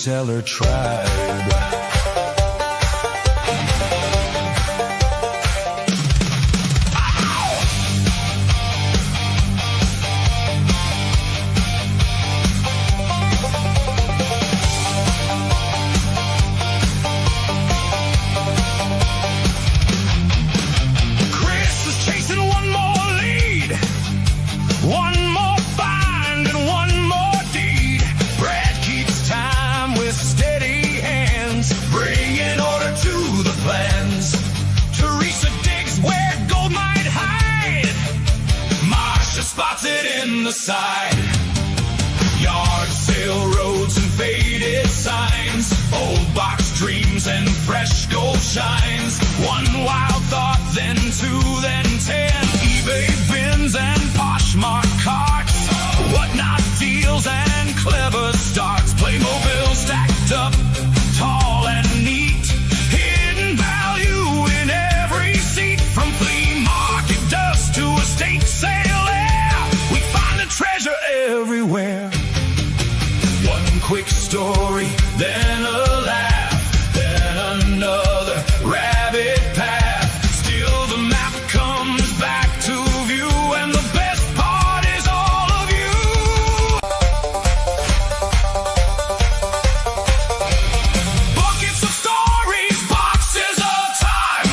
reseller tribe. The side yard sale roads and faded signs, old box dreams and fresh gold shines. One wild thought, then two, then 10. eBay bins and Poshmark carts, whatnot deals and clever starts. Playmobil stacked up tall and neat, hidden value in every seat. From flea market dust to estate sale, treasure everywhere. One quick story, then a laugh, then another rabbit path. Still the map comes back to view, and the best part is all of you. Buckets of stories, boxes of time.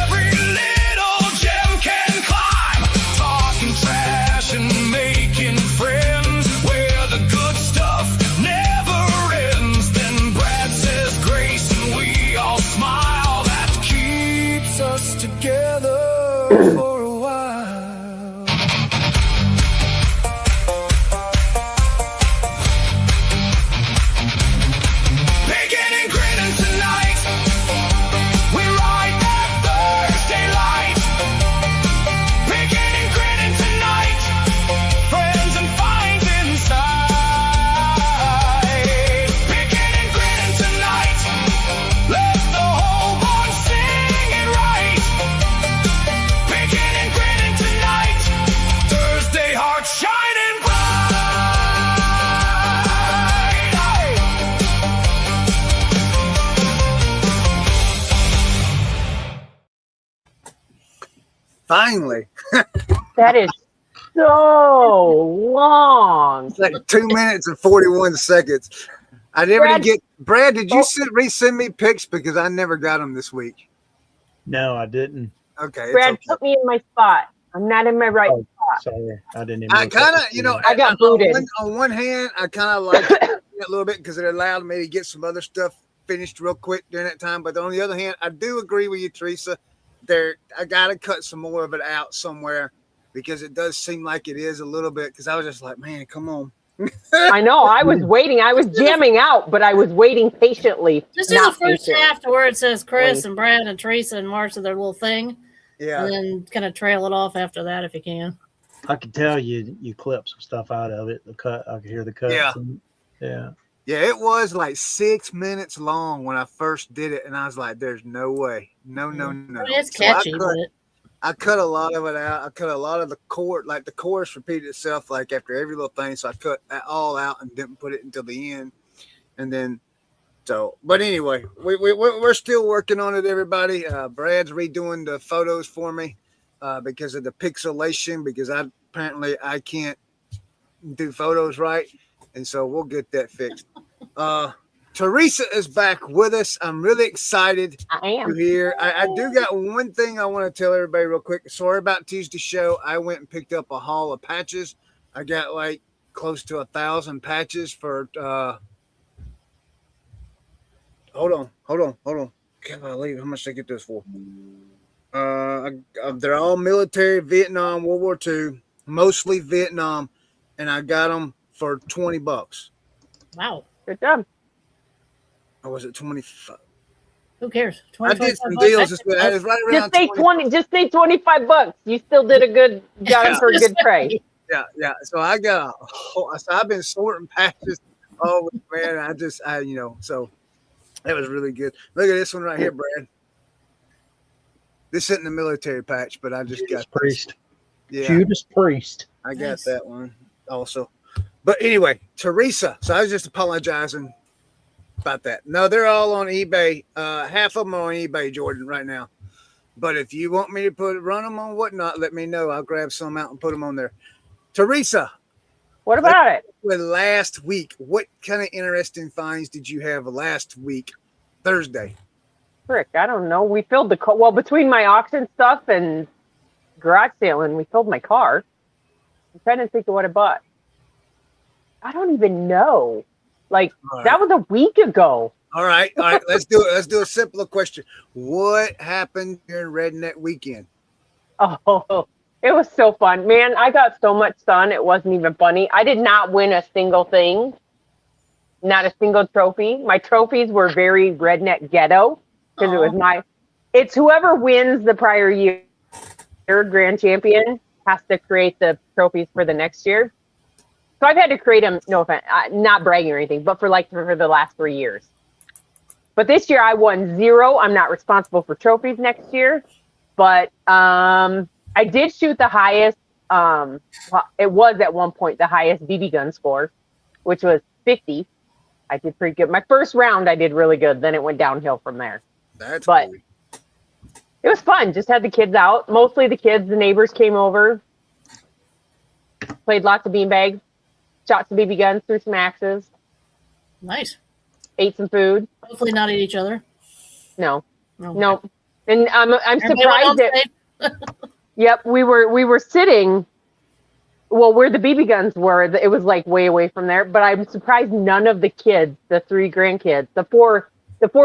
Every little gem can climb. Talking trash and making friends where the good stuff never ends. Then Brad says grace and we all smile. That keeps us together for a while. Picking and grinning tonight, we ride that Thursday light. Picking and grinning tonight, friends and finds inside. Picking and grinning tonight, let the whole barn sing it right. Picking and grinning tonight, Thursday heart shining bright. Finally. That is so long. It's like 2 minutes and 41 seconds. I never Brad- did get Brad. Did you resend me pics because I never got them this week? No, I didn't. Okay, it's Brad, okay. put me in my spot. I'm not in my right Oh, spot. sorry, I didn't. Even I look at kind of, the you know, screen. I got booted. On one hand, I kind of liked it a little bit because it allowed me to get some other stuff finished real quick during that time. But on the other hand, I do agree with you, Teresa. I got to cut some more of it out somewhere because it does seem like it is a little bit. Because I was just like, man, come on. I know. I was waiting. I was jamming out, but I was waiting patiently. Just do the not first patiently. half to where it says Chris Wait. and Brad and Teresa and Marcia, their little thing, Yeah. and then kind of trail it off after that if you can. I could tell you clipped some stuff out of it. The cut, I could hear the cut. Yeah. Yeah. Yeah, it was like 6 minutes long when I first did it, and I was like, "There's no way, no." I mean, it's So I catchy, cut- but I cut a lot of it out. I cut a lot of the chord, like the chorus repeated itself like after every little thing. So I cut that all out and didn't put it until the end. And then, but anyway, we're still working on it, everybody. Brad's redoing the photos for me because of the pixelation, because I can't do photos right. And so we'll get that fixed. Teresa is back with us. I'm really excited I am. to hear. I do got one thing I want to tell everybody real quick. Sorry about Tuesday's show. I went and picked up a haul of patches. I got like close to 1,000 patches for hold on. Can't believe how much they get this for. They're all military, Vietnam, World War II, mostly Vietnam, and I got them for $20. wow. Good job. Or was it 25? Who cares? I did some deals. It was right around Just say 20. Just say $25. You still did a good job for a good trade. Yeah. So I got so I've been sorting patches. Oh man, so that was really good. Look at this one right here, Brad. This isn't the military patch, but I just Judas got Priest. Yeah, Judas Priest. I got Nice. that one also. But anyway, Teresa. So I was just apologizing about that. No, they're all on eBay. Half of them are on eBay, Jordan, right now. But if you want me to run them on whatnot, let me know. I'll grab some out and put them on there. Teresa, What about it? with last week, what kind of interesting finds did you have last week, Thursday? Frick, I don't know. We filled the car. Well, between my auction stuff and garage sailing, we filled my car. I'm trying to think of what I bought. I don't even know. Like, that was a week ago. All right. Let's do it. Let's do a simpler question. What happened during Redneck Weekend? Oh, it was so fun. Man, I got so much done. It wasn't even funny. I did not win a single thing. Not a single trophy. My trophies were very redneck ghetto because it was it's whoever wins the prior year grand champion has to create the trophies for the next year. So I've had to create them, no offense, not bragging or anything, but for the last 3 years. But this year I won 0. I'm not responsible for trophies next year, but I did shoot the highest. It was at one point the highest BB gun score, which was 50. I did pretty good. My first round I did really good. Then it went downhill from there. Cool. It was fun. Just had the kids out. Mostly the kids. The neighbors came over. Played lots of beanbags. Shot some BB guns, threw some axes. Nice. Ate some food. Hopefully not at each other. No. Okay. No. And I'm Everybody surprised that. Yep, we were sitting. Well, where the BB guns were, it was like way away from there. But I'm surprised none of the kids, the 3 grandkids, the four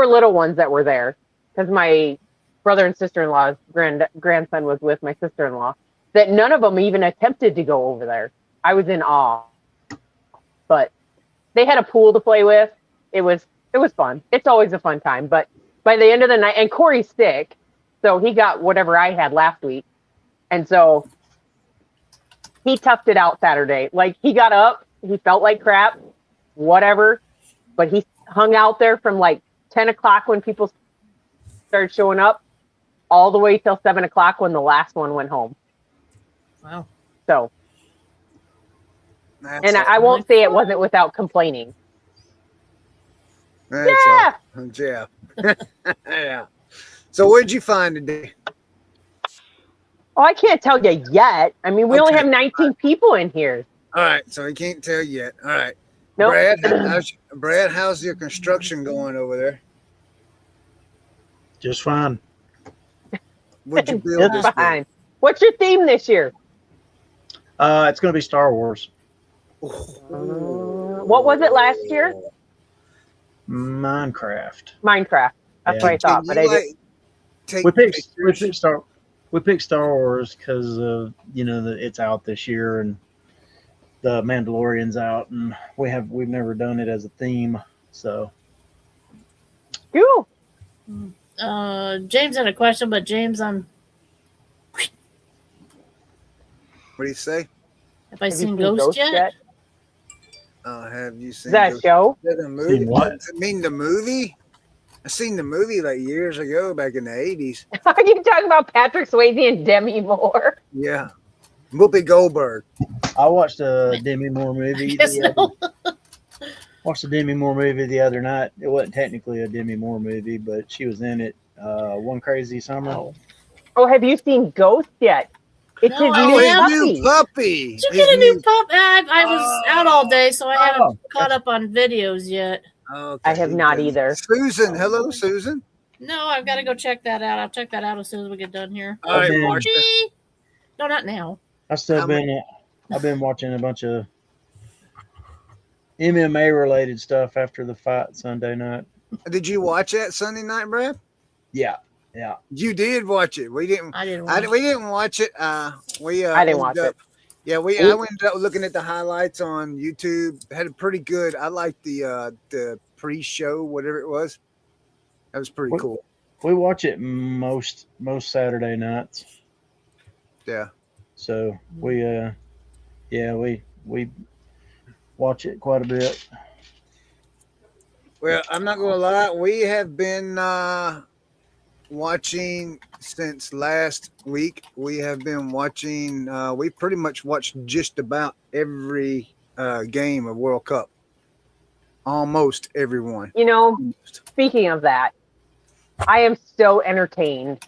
little ones that were there, because my brother and sister-in-law's grandson was with my sister-in-law, that none of them even attempted to go over there. I was in awe. But they had a pool to play with. It was fun. It's always a fun time. But by the end of the night, and Corey's sick, so he got whatever I had last week. And so he toughed it out Saturday. Like, he got up, he felt like crap, whatever. But he hung out there from like 10 o'clock when people started showing up, all the way till 7 o'clock when the last one went home. Wow. So, and I won't say it wasn't without complaining. Yeah. Yeah. So what did you find today? Oh, I can't tell you yet. I mean, we only have 19 people in here. All right, so he can't tell yet. All right. Nope. Brad, how's your construction going over there? Just fine. What'd you build this Fine. What's your theme this year? It's going to be Star Wars. What was it last year? Minecraft. Minecraft. That's what I thought, but I didn't. We picked Star Wars because it's out this year and the Mandalorian's out, and we've never done it as a theme, so. Cool. James had a question, but James, What do you say? have I seen Ghost yet? Have you seen Is that a show? the movie? Seen what? I mean, the movie? I seen the movie like years ago, back in the 80s. Are you talking about Patrick Swayze and Demi Moore? Yeah. Whoopi Goldberg. I watched a Demi Moore movie. Yes, no. Watched a Demi Moore movie the other night. It wasn't technically a Demi Moore movie, but she was in it. One Crazy Summer. Oh, have you seen Ghost yet? It's No, his his new New puppy. puppy. Did you get a new pup? I was out all day, so I haven't Oh. caught up on videos yet. Okay. I have not either. Susan. Hello, Susan. No, I've got to go check that out. I'll check that out as soon as we get done here. All right, Okay. Marsha. No, not now. I've been watching a bunch of MMA related stuff after the fight Sunday night. Did you watch that Sunday night, Brad? Yeah. You did watch it. We didn't. I didn't watch We didn't watch it. I didn't watch it. Yeah, I ended up looking at the highlights on YouTube. Had a pretty good. I liked the pre-show, whatever it was. That was pretty cool. We watch it most Saturday nights. Yeah. So we watch it quite a bit. Well, I'm not gonna lie. We have been watching since last week. We have been watching. We pretty much watched just about every game of World Cup. Almost everyone. You know, speaking of that, I am so entertained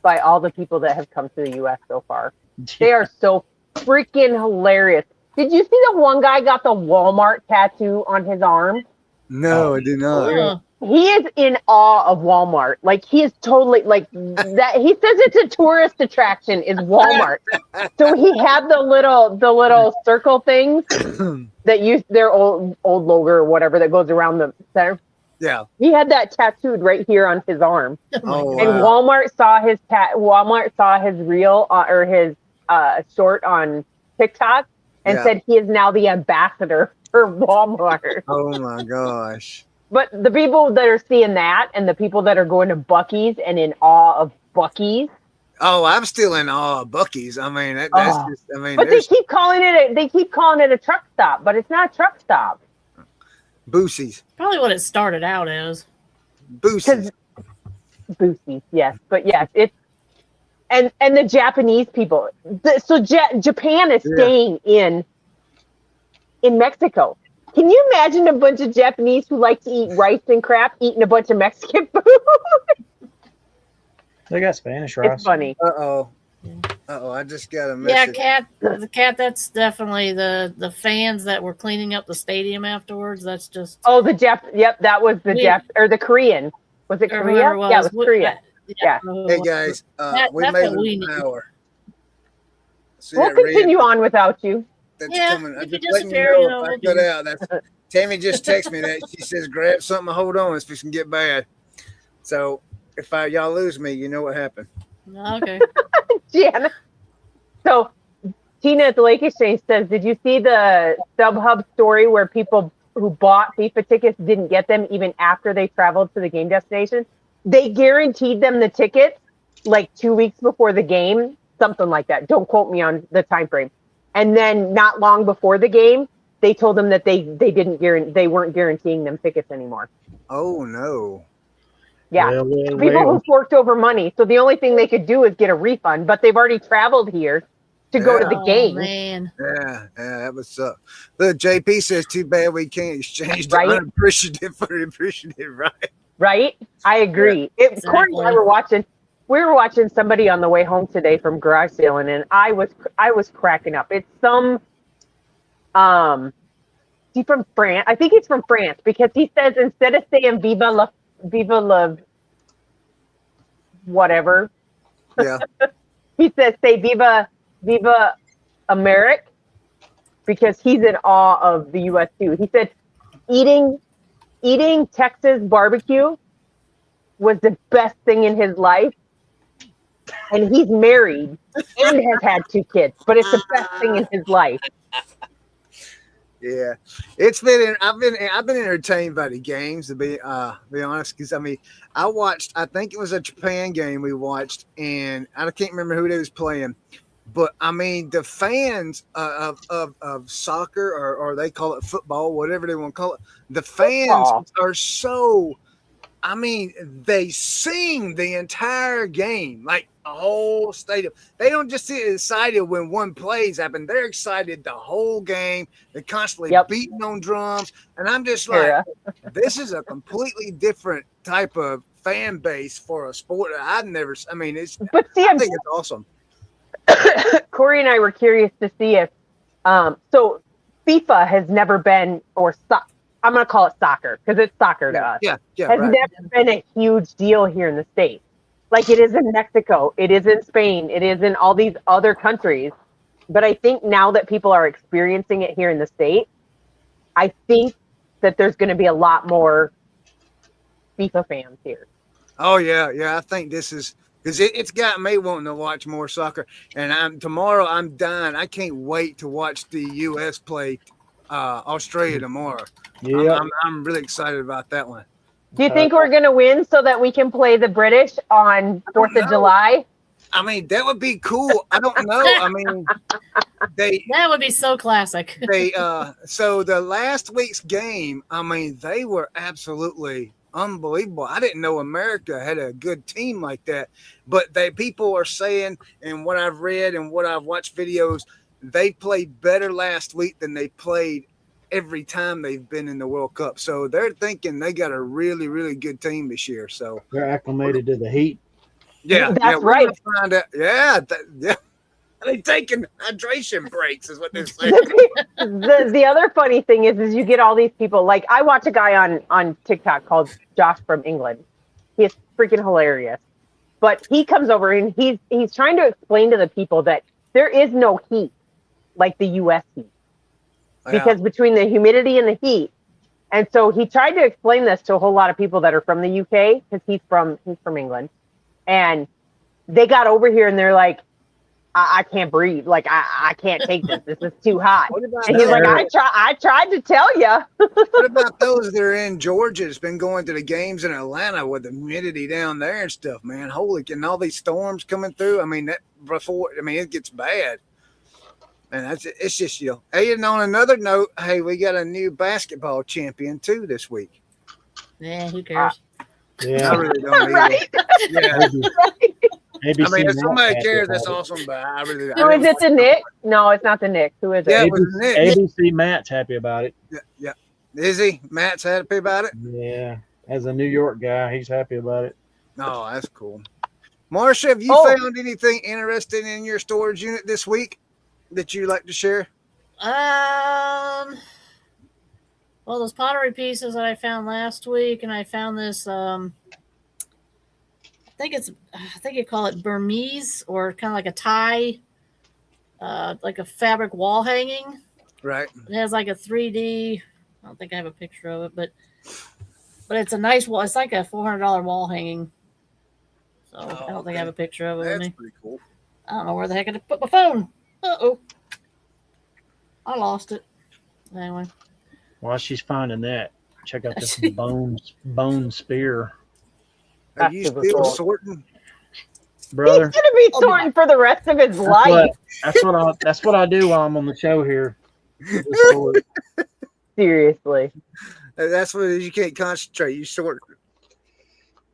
by all the people that have come to the U.S. so far. They are so freaking hilarious. Did you see the one guy got the Walmart tattoo on his arm? No, I did not. Huh. He is in awe of Walmart. Like, he is totally like that. He says it's a tourist attraction is Walmart. So he had the little circle things that use their old logo or whatever that goes around the center. Yeah. He had that tattooed right here on his arm. Oh, And wow. Walmart saw his reel or his short on TikTok and said he is now the ambassador for Walmart. Oh my gosh. But the people that are seeing that and the people that are going to Buc-ee's and in awe of Buc-ee's. Oh, I'm still in awe of Buc-ee's. I mean, that's just, I mean, But they keep calling it a truck stop, but it's not a truck stop. Boosie's. Probably what it started out as. Boosie's. Boosie's, yes. But yes, it's and the Japanese people. Japan is staying in Mexico. Can you imagine a bunch of Japanese who like to eat rice and crap eating a bunch of Mexican food? They got Spanish rice. It's funny. Uh-oh. I just got a Yeah, message. the cat. That's definitely the fans that were cleaning up the stadium afterwards. That's just Oh, the Jap. Yep, that was the the Korean. Was it or Korea? whoever it was. Yeah, it was Korea. Yeah. Hey guys, we that's made what we an need. hour. See We'll that red? continue on without you. That's Yeah, coming. if I'm you just letting you disappear, know you if know, I we'll cut do- out. That's Tammy just texted me that. She says, grab something, hold on, it's fixing to get bad. So if y'all lose me, you know what happened. Okay. Jan. So Tina at the Lake Exchange says, did you see the StubHub story where people who bought FIFA tickets didn't get them even after they traveled to the game destination? They guaranteed them the tickets like 2 weeks before the game, something like that. Don't quote me on the time frame. And then not long before the game, they told them that they weren't guaranteeing them tickets anymore. Oh no. Yeah. Well, People who forked over money. So the only thing they could do is get a refund, but they've already traveled here to go to the Oh game. man. Yeah, that was suck. Look, JP says, too bad we can't exchange the Right? unappreciative for the appreciative, right? Right? I agree. Corey and I we were watching somebody on the way home today from garage sailing, and I was cracking up. It's some he from France. I think he's from France because he says instead of saying Viva la whatever, Yeah. he says say Viva America because he's in awe of the US too. He said eating Texas barbecue was the best thing in his life. And he's married and has had 2 kids, but it's the best thing in his life. Yeah, it's been. I've been entertained by the games to be honest. Because I mean, I think it was a Japan game we watched, and I can't remember who they was playing. But I mean, the fans of soccer or they call it football, whatever they want to call it. The fans are so. I mean, they sing the entire game, like a whole stadium. They don't just get excited when one plays happen. They're excited the whole game. They're constantly beating on drums. And I'm just like, this is a completely different type of fan base for a sport that I've never, I mean, it's, but see, I think it's awesome. Corey and I were curious to see if, so FIFA has never been, or I'm going to call it soccer because it's soccer to us. Yeah, has never been a huge deal here in the States. Like it is in Mexico, it is in Spain, it is in all these other countries. But I think now that people are experiencing it here in the States, I think that there's going to be a lot more FIFA fans here. Oh, yeah. I think this is because it's got me wanting to watch more soccer. And tomorrow I'm dying. I can't wait to watch the U.S. play Australia tomorrow. Yeah, I'm really excited about that one. Do you think we're going to win so that we can play the British on 4th of July? I mean, that would be cool. I don't know. I mean, that would be so classic. So the last week's game, I mean, they were absolutely unbelievable. I didn't know America had a good team like that, but people are saying, and what I've read and what I've watched videos, they played better last week than they played every time they've been in the World Cup. So they're thinking they got a really, really good team this year. So They're acclimated to the heat. yeah, That's we're right. gonna find out. Yeah, yeah. They taking hydration breaks is what they're saying. The other funny thing is you get all these people. Like I watch a guy on TikTok called Josh from England. He is freaking hilarious. But he comes over and he's trying to explain to the people that there is no heat like the U.S. heat because between the humidity and the heat. And so he tried to explain this to a whole lot of people that are from the UK because he's from England, and they got over here and they're like, I can't breathe. Like I can't take this. This is too hot. And he's like, I tried to tell you. What about those that are in Georgia that's been going to the games in Atlanta with the humidity down there and stuff, man? Holy, and all these storms coming through. I mean, it gets bad. And it's just, Hey, and on another note, hey, we got a new basketball champion too this week. Yeah, who cares? Yeah, I really don't either. Right? Yeah. ABC I mean, if somebody Matt cares, happy that's about it. awesome. But I really. Who is it? The Knicks? No, it's not the Knicks. Who is it? Yeah, it was the Knicks. ABC Matt's happy about it. Yeah. Is he? Matt's happy about it? Yeah, as a New York guy, he's happy about it. Oh, that's cool. Marsha, have you found anything interesting in your storage unit this week that you'd like to share? Well, those pottery pieces that I found last week, and I found this. I think you call it Burmese or kind of like a tie, like a fabric wall hanging. Right. It has like a 3D. I don't think I have a picture of it, but it's a nice wall. It's like a $400 wall hanging. So I don't think I have a picture of it with me. That's pretty cool. I don't know where the heck I put my phone. Uh-oh. I lost it. Anyway. While she's finding that, check out this bone spear, Are you still sorting? brother. He's gonna be sorting for the rest of his life. That's what I do while I'm on the show here. Seriously. That's what it is. You can't concentrate. You sort.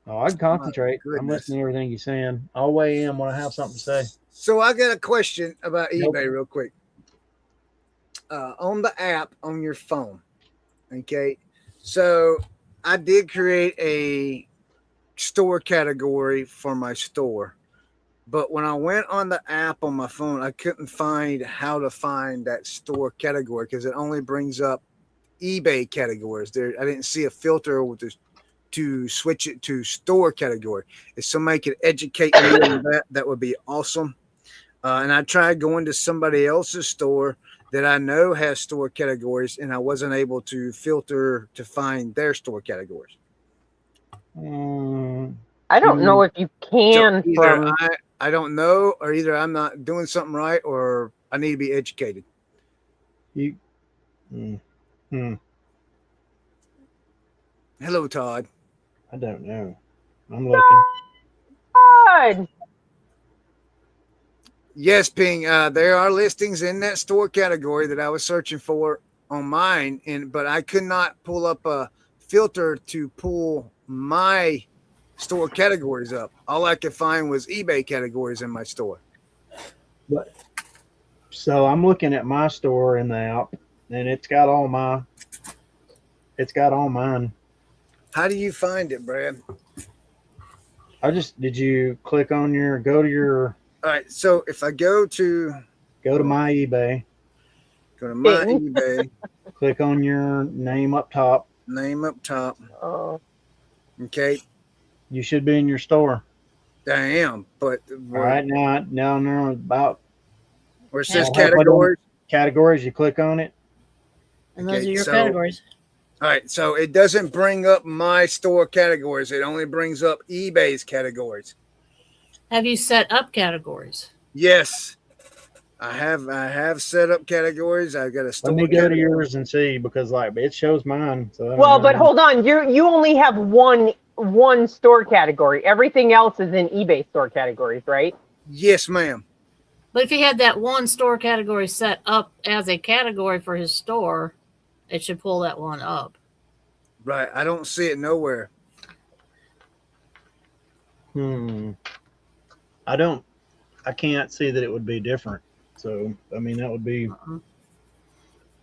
Oh, I can concentrate. Oh, I'm listening to everything you're saying. I'll weigh in when I have something to say. So I got a question about eBay real quick. On the app on your phone. Okay. So I did create a store category for my store. But when I went on the app on my phone, I couldn't find how to find that store category because it only brings up eBay categories. There, I didn't see a filter to switch it to store category. If somebody could educate me on that, that would be awesome. And I tried going to somebody else's store that I know has store categories, and I wasn't able to filter to find their store categories. I don't know if you can So from. I don't know, or either I'm not doing something right, or I need to be educated. Hello, Todd. I don't know. I'm looking. God. Yes, Ping. There are listings in that store category that I was searching for on mine, but I could not pull up a filter to pull my store categories up. All I could find was eBay categories in my store. So I'm looking at my store in the app, and it's got all mine. How do you find it, Brad? Did you click on go to your? All right. So if I go to my eBay, eBay, click on your name up top. Oh. Okay. You should be in your store. I am, but All right, now about where it says halfway down categories. Categories, you click on it. And those Okay, are your so- categories. All right, so it doesn't bring up my store categories. It only brings up eBay's categories. Have you set up categories? Yes, I have set up categories. I've got a store. Let me go to yours and see, because it shows mine. So I don't Well, know. but hold on. You only have one store category. Everything else is in eBay store categories, right? Yes, ma'am. But if he had that one store category set up as a category for his store, it should pull that one up. Right. I don't see it nowhere. I can't see that it would be different. So, I mean, that would be.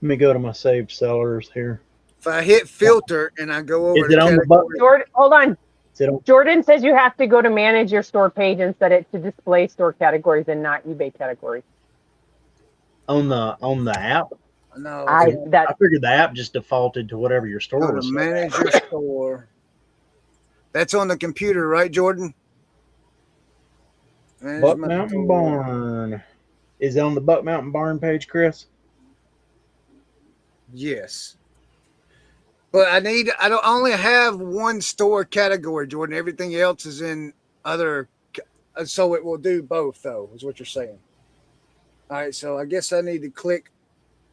Let me go to my saved sellers here. If I hit filter and I go over Is it to on the category, Jordan, hold on. Is it on, Jordan says you have to go to manage your store page and set it to display store categories and not eBay categories. on the app? no, I I figured the app just defaulted to whatever your store go to was. set manage at. your store. That's on the computer, right, Jordan? Manage Buck my Mountain store. Barn. Is it on the Buck Mountain Barn page, Chris? Yes. But I don't only have one store category, Jordan. Everything else is in other. So it will do both, though, is what you're saying. All right. So I guess I need to click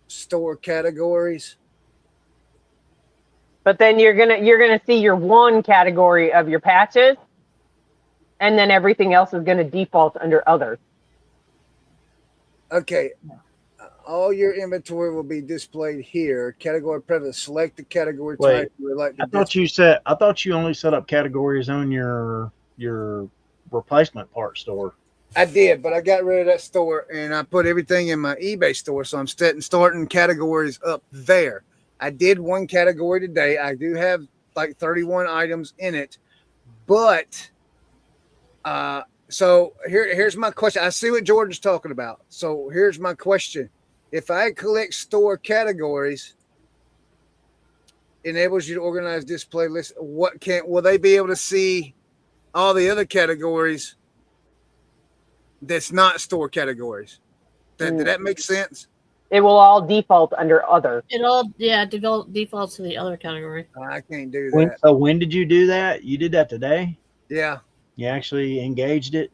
store categories. But then you're gonna see your one category of your patches, and then everything else is gonna default under others. Okay. All your inventory will be displayed here. Category preference. Select the category Wait, type you would like to I thought you only set up categories on your replacement part store. I did, but I got rid of that store and I put everything in my eBay store. So I'm starting categories up there. I did one category today. I do have like 31 items in it, but so here's my question. I see what Jordan's talking about. So here's my question. If I click store categories, enables you to organize display list. Will they be able to see all the other categories that's not store categories? Did that make sense? It will all default under other. It all defaults to the other category. I can't do that. So when did you do that? You did that today? Yeah. You actually engaged it?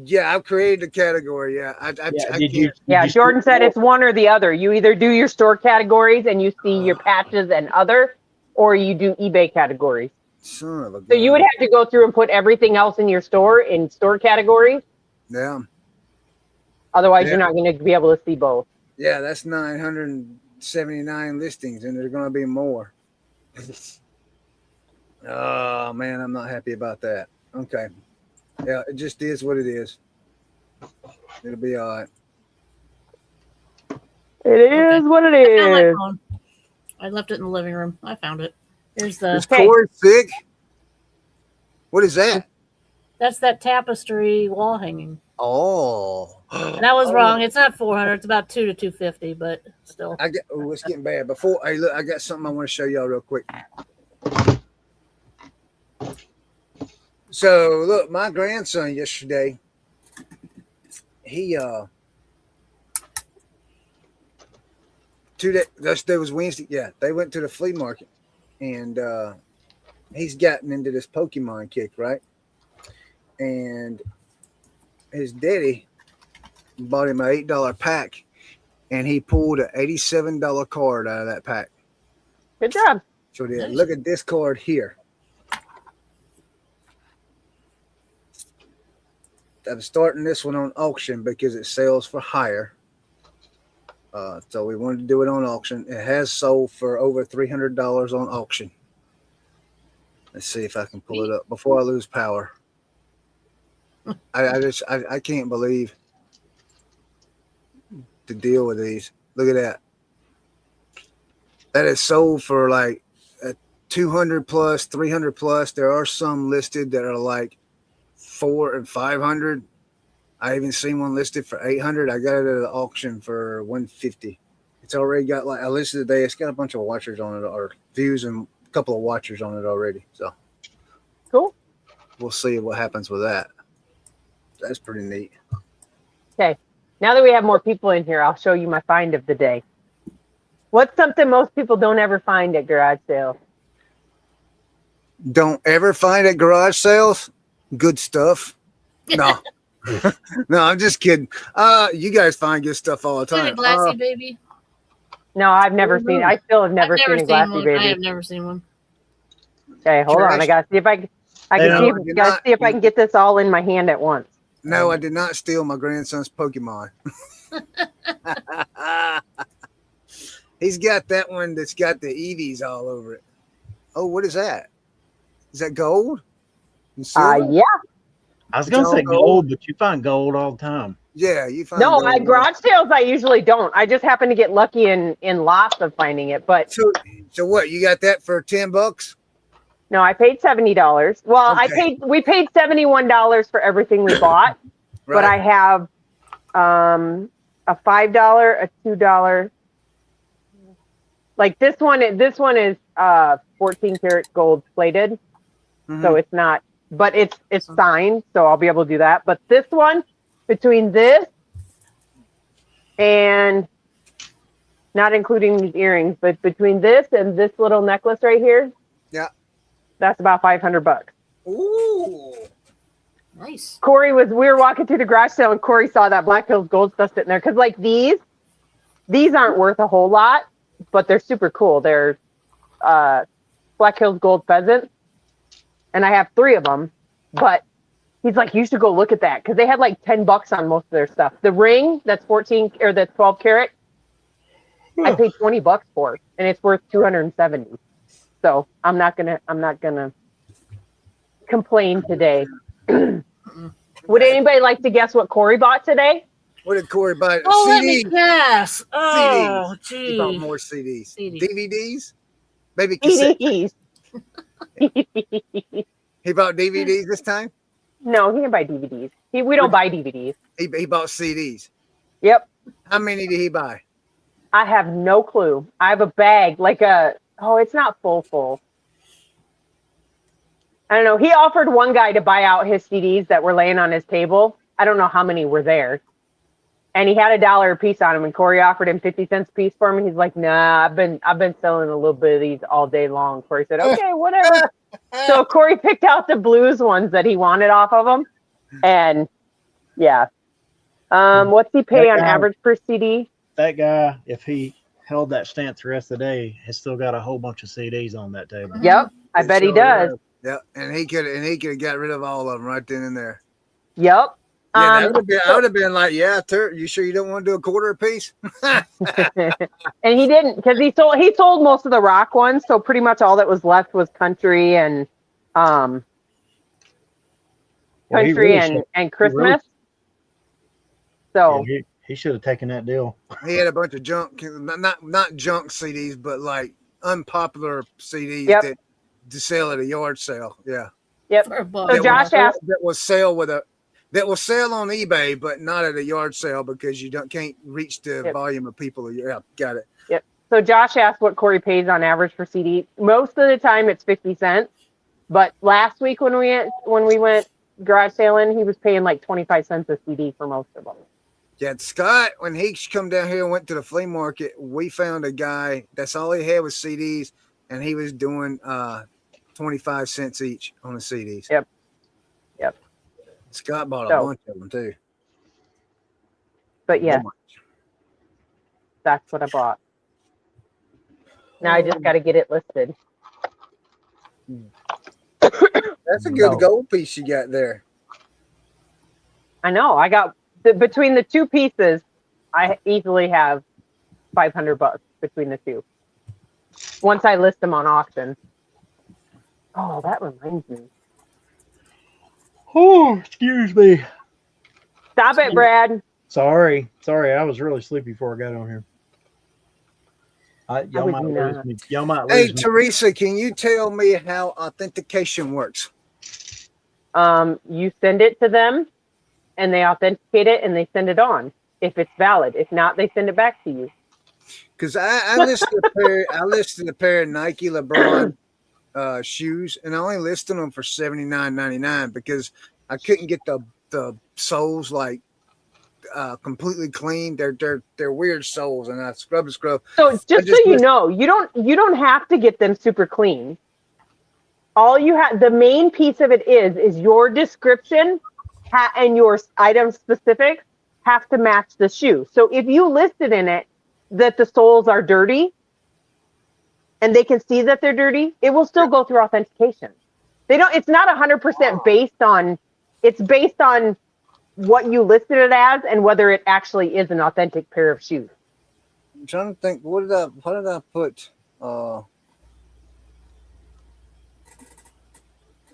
Yeah, I've created a category. Yeah. I can't. Jordan said it's one or the other. You either do your store categories and you see your patches and other, or you do eBay categories. Son of a gun. So you would have to go through and put everything else in your store in store categories. Yeah. Otherwise, you're not going to be able to see both. Yeah, that's 979 listings, and there's going to be more. Oh, man, I'm not happy about that. Okay. Yeah, it just is what it is. It'll be all right. It is what it I found my is. phone. I left it in the living room. I found it. Here's the. Is Corey sick? What is that? That's that tapestry wall hanging. Oh. And I was wrong. It's not 400. It's about 200 to 250, but still. It's getting bad. Hey, look, I got something I want to show y'all real quick. So look, my grandson yesterday, that was Wednesday. Yeah, they went to the flea market, and he's gotten into this Pokemon kick, right? And his daddy bought him an $8 pack, and he pulled an $87 card out of that pack. Good job. So look at this card here. I'm starting this one on auction because it sells for higher. So we wanted to do it on auction. It has sold for over $300 on auction. Let's see if I can pull it up before I lose power. I can't believe the deal with these. Look at that. That is sold for like 200 plus, 300 plus. There are some listed that are like 400 and 500. I even seen one listed for 800. I got it at the auction for 150. It's already got I listed today. It's got a bunch of watchers on it, or views, and a couple of watchers on it already. So cool. We'll see what happens with that. That's pretty neat. Okay. Now that we have more people in here, I'll show you my find of the day. What's something most people don't ever find at garage sales? Don't ever find at garage sales? Good stuff. No. No, I'm just kidding. You guys find good stuff all the time. A glassy baby? No, I've never seen it. I still have never seen a glassy one. baby. I have never seen one. Okay, hold on. I gotta see if I can get this all in my hand at once. No, I did not steal my grandson's Pokemon. He's got that one that's got the Eevees all over it. Oh, what is that? Is that gold? Yeah. I was It's gonna all say gold. gold, but you find gold all the time. Yeah, you find No, gold. garage sales I usually don't. I just happen to get lucky in lots of finding it. But So what? You got that for $10? no, I paid $70. Well, Okay. we paid $71 for everything we bought. But I Right. have a $5, a $2. Like this one is 14 karat gold plated. Mhm. So it's not, but it's signed, so I'll be able to do that. But this one, between this and not including these earrings, but between this and this little necklace right here, Yeah. that's about $500. Ooh. Nice. We were walking through the garage sale and Corey saw that Black Hills Gold stuff sitting there. Cause like these aren't worth a whole lot, but they're super cool. They're Black Hills Gold pheasants. And I have 3 of them, but he's like, you should go look at that. Cause they had like $10 on most of their stuff. The ring that's 14 or that's 12 karat, I paid $20 for, and it's worth 270. So I'm not gonna complain today. Would anybody like to guess what Corey bought today? What did Corey buy? Oh, let me CDs. guess. Oh, He bought gee. more CDs. CDs. DVDs? Maybe cassettes. DVDs. He bought DVDs this time? No, he didn't buy DVDs. We don't buy DVDs. He bought CDs. Yep. How many did he buy? I have no clue. I have a bag, it's not full. I don't know. He offered one guy to buy out his CDs that were laying on his table. I don't know how many were there. And he had $1 a piece on him, and Corey offered him 50 cents a piece for him. And he's like, nah, I've been selling a little bit of these all day long. Corey said, okay, whatever. So Corey picked out the blues ones that he wanted off of them. And yeah. What's he pay on average per CD? That guy, if he held that stance the rest of the day, has still got a whole bunch of CDs on that table. Yep. I bet he does. Yeah, and he could have got rid of all of them right then and there. Yep. Yeah, I would have been like, yeah, you sure you don't want to do a quarter a piece? And he didn't, because he sold most of the rock ones, so pretty much all that was left was country and and Christmas. So yeah, he should have taken that deal. He had a bunch of junk, not junk CDs, but like unpopular CDs that to sell at a yard sale. Yeah. Yep. So Josh asked that will sell on eBay, but not at a yard sale because you can't reach the volume of people. Yeah, got it. Yep. So Josh asked what Corey pays on average for CD. Most of the time it's 50 cents, but last week when we went garage sailing, he was paying like 25 cents a CD for most of them. Yeah, Scott, when he come down here and went to the flea market, we found a guy that's all he had was CDs, and he was doing 25 cents each on the CDs. Yep. Scott bought a bunch of them too. But yeah, that's what I bought. Now I just got to get it listed. That's a good gold piece you got there. I know. I got between the 2 pieces, I easily have $500 between the 2. Once I list them on auction. Oh, that reminds me. Oh, excuse me. Stop it, Brad. Sorry. I was really sleepy before I got on here. Y'all might lose me. Hey, Teresa, can you tell me how authentication works? You send it to them, and they authenticate it, and they send it on if it's valid. If not, they send it back to you. Because I listed a pair of Nike LeBron shoes, and I only listed them for $79.99 because I couldn't get the soles like completely clean. They're weird soles, and I scrub. So just so you know, you don't have to get them super clean. All you have, the main piece of it is your description and your item specifics have to match the shoe. So if you listed in it that the soles are dirty, and they can see that they're dirty, it will still go through authentication. It's not 100% based on, it's based on what you listed it as and whether it actually is an authentic pair of shoes. I'm trying to think, what did I put?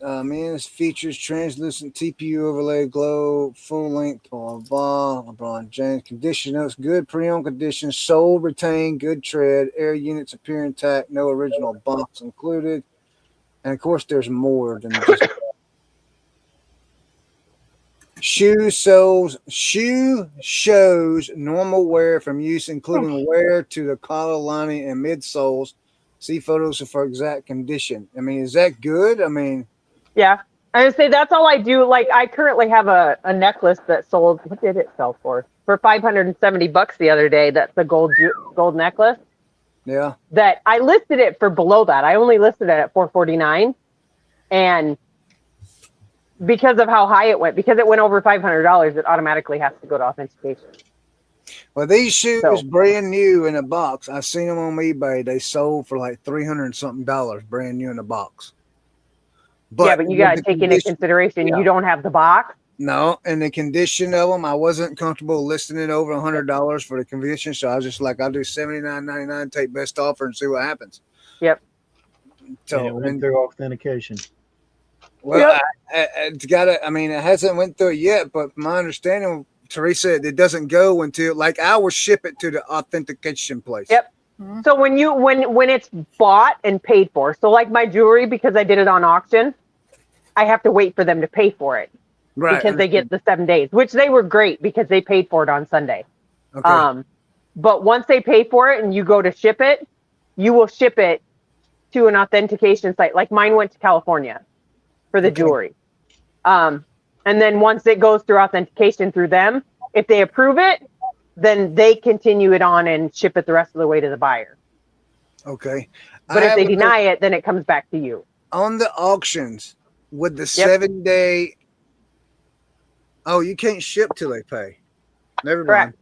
Men's features translucent TPU overlay glow, full length, blah, blah, blah. LeBron James condition notes, good pre-owned condition, sole retained, good tread, air units appear intact, no original bumps included. And of course, there's more than just shoe shows normal wear from use, including wear to the collar lining and midsoles. See photos for exact condition. I mean, is that good? I mean, Yeah. I would say that's all I do. Like I currently have a necklace that sold, what did it sell for? For $570 the other day. That's the gold necklace. yeah. That I listed it for below that. I only listed it at $449. And because of how high it went, because it went over $500, it automatically has to go to authentication. Well, these shoes brand new in a box. I've seen them on eBay. They sold for like $300 and something brand new in a box. But you got to take into consideration you don't have the box. No, and the condition of them, I wasn't comfortable listing it over $100 for the condition, so I was just like, I'll do $79.99, take best offer, and see what happens. Yep. So and it went through authentication. Well, it's got to. I mean, it hasn't went through it yet, but my understanding, Teresa, it doesn't go until like I will ship it to the authentication place. Yep. So when it's bought and paid for, so like my jewelry, because I did it on auction, I have to wait for them to pay for it, right? Because they get the 7 days, which they were great because they paid for it on Sunday. Okay. But once they pay for it and you go to ship it, you will ship it to an authentication site. Like mine went to California for the jewelry. And then once it goes through authentication through them, if they approve it, then they continue it on and ship it the rest of the way to the buyer. Okay. But if they deny it, then it comes back to you. On the auctions, with the 7 day, you can't ship till they pay. Never mind.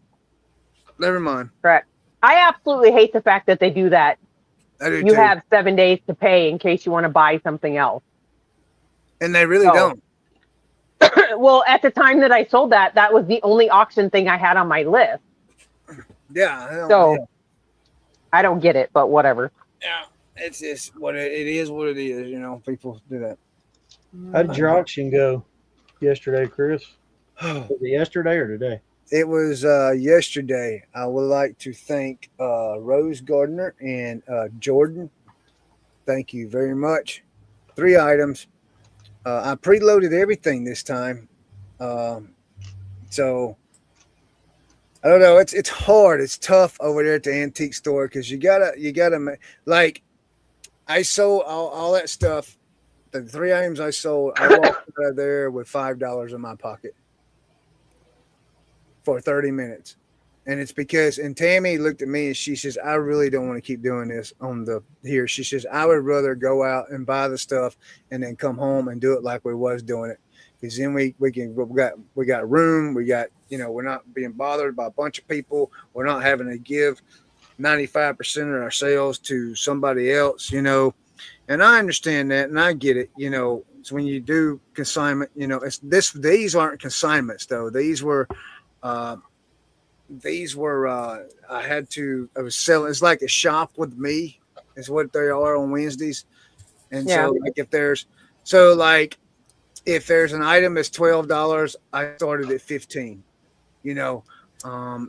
Never mind. Correct. I absolutely hate the fact that they do that. I do you have 7 days to pay in case you want to buy something else. And they really don't. Well, at the time that I sold that was the only auction thing I had on my list. Yeah. I don't get it, but whatever. Yeah, it's just what it is. What it is. You know, people do that. How did your auction go yesterday, Chris? Was it yesterday or today? It was yesterday. I would like to thank Rose Gardner and Jordan. Thank you very much. 3 items. I preloaded everything this time. So I don't know. It's hard. It's tough over there at the antique store because you gotta like I sold all that stuff. The 3 items I sold, I walked out of there with $5 in my pocket for 30 minutes. And it's because, and Tammy looked at me and she says, I really don't want to keep doing this here. She says, I would rather go out and buy the stuff and then come home and do it like we was doing it. Because then we got room. We got, we're not being bothered by a bunch of people. We're not having to give 95% of our sales to somebody else, and I understand that. And I get it. So when you do consignment, these aren't consignments though. These were, I was selling. It's like a shop with me is what they are on Wednesdays. And so like if there's an item that's $12, I started at $15,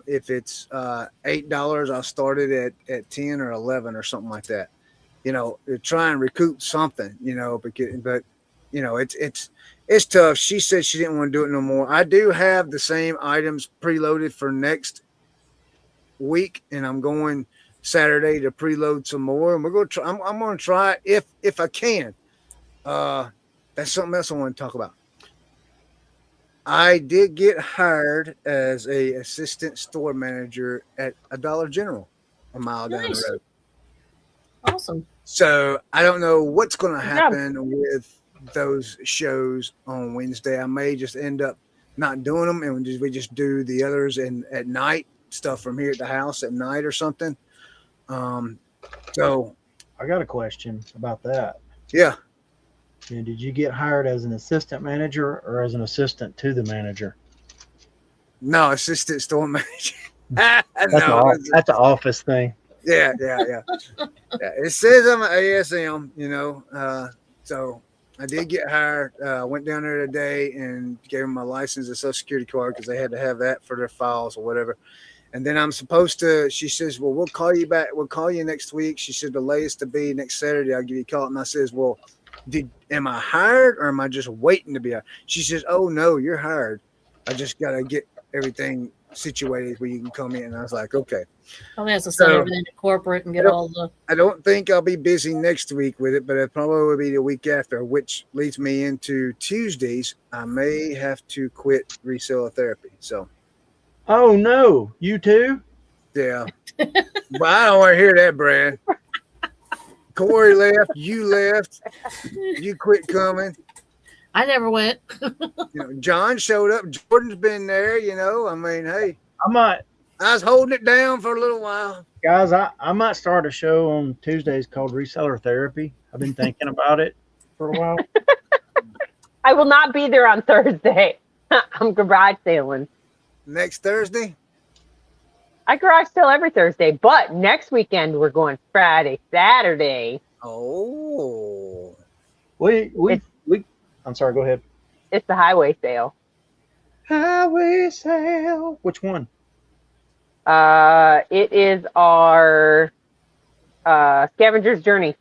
if it's $8, I'll start it at 10 or 11 or something like that, to try and recoup something, but it's tough. She said she didn't want to do it no more. I do have the same items preloaded for next week, and I'm going Saturday to preload some more, and we're going to try. I'm going to try it if I can. That's something else I want to talk about. I did get hired as a assistant store manager at a Dollar General a mile down the road. Awesome. So I don't know what's going to happen with those shows on Wednesday. I may just end up not doing them, and we just do the others at night, stuff from here at the house at night or something. So I got a question about that. Yeah. And did you get hired as an assistant manager or as an assistant to the manager? No, assistant store manager. That's an office thing. Yeah. It says I'm an ASM, so I did get hired. Went down there today and gave them my license and social security card because they had to have that for their files or whatever. And then I'm supposed to, she says, well, we'll call you back. We'll call you next week. She said, the latest to be next Saturday, I'll give you a call. And I says, well, am I hired or am I just waiting to be hired? She says, oh, no, you're hired. I just got to get everything situated where you can come in. And I was like, okay. Probably has to send everything to corporate and get all the. I don't think I'll be busy next week with it, but it probably will be the week after, which leads me into Tuesdays. I may have to quit reseller therapy. So. Oh no, you too? Yeah. But I don't want to hear that, Brad. Corey left, you left, you quit coming. I never went. John showed up. Jordan's been there, I mean, hey. I was holding it down for a little while. Guys, I might start a show on Tuesdays called Reseller Therapy. I've been thinking about it for a while. I will not be there on Thursday. I'm garage sailing. Next Thursday? I garage sale every Thursday, but next weekend we're going Friday, Saturday. Oh. I'm sorry, go ahead. It's the highway sale. Highway sale. Which one? It is our scavenger's journey.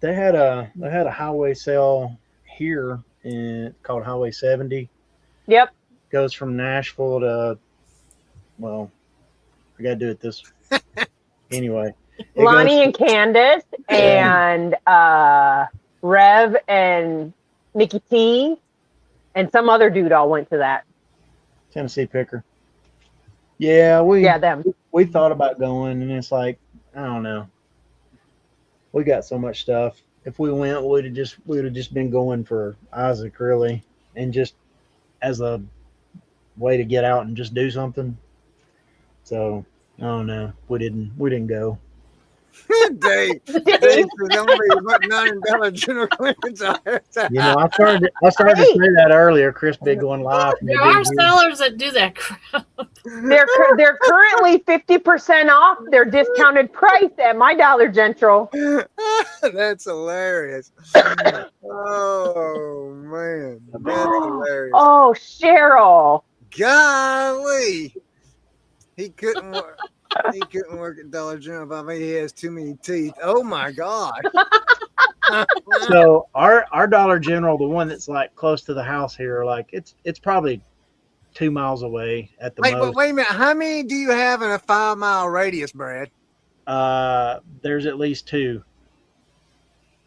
They had a highway sale here called Highway 70. Yep. Goes from Nashville to, well, I gotta do it this anyway. Lonnie and Candace and Rev and Nikki T and some other dude all went to that. Tennessee Picker. Yeah, them. We thought about going, and it's like, I don't know. We got so much stuff. If we went, we would have just been going for Isaac, really, and just as a way to get out and just do something. So I don't know. We didn't go. Dave says only $9 general clearance. I started to say that earlier. Chris Big going live. There are sellers that do that crap. They're currently 50% off their discounted price at my Dollar General. That's hilarious. Oh man, that's hilarious. Oh, Cheryl. Golly, he couldn't work. He couldn't work at Dollar General. I mean, he has too many teeth. Oh my God. So our Dollar General, the one that's like close to the house here, like it's probably 2 miles away at the most. But wait a minute. How many do you have in a 5-mile radius, Brad? There's at least 2.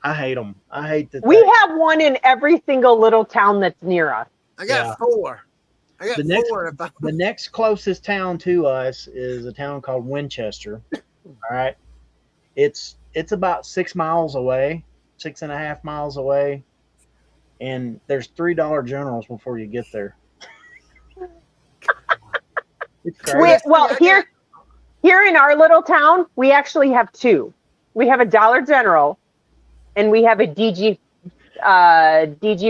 I hate them. I hate that. We have one in every single little town that's near us. I got 4. I got 4. The next closest town to us is a town called Winchester. All right. It's about 6 miles away, 6.5 miles away. And there's $3 Generals before you get there. Here in our little town, we actually have 2. We have a Dollar General and we have a DG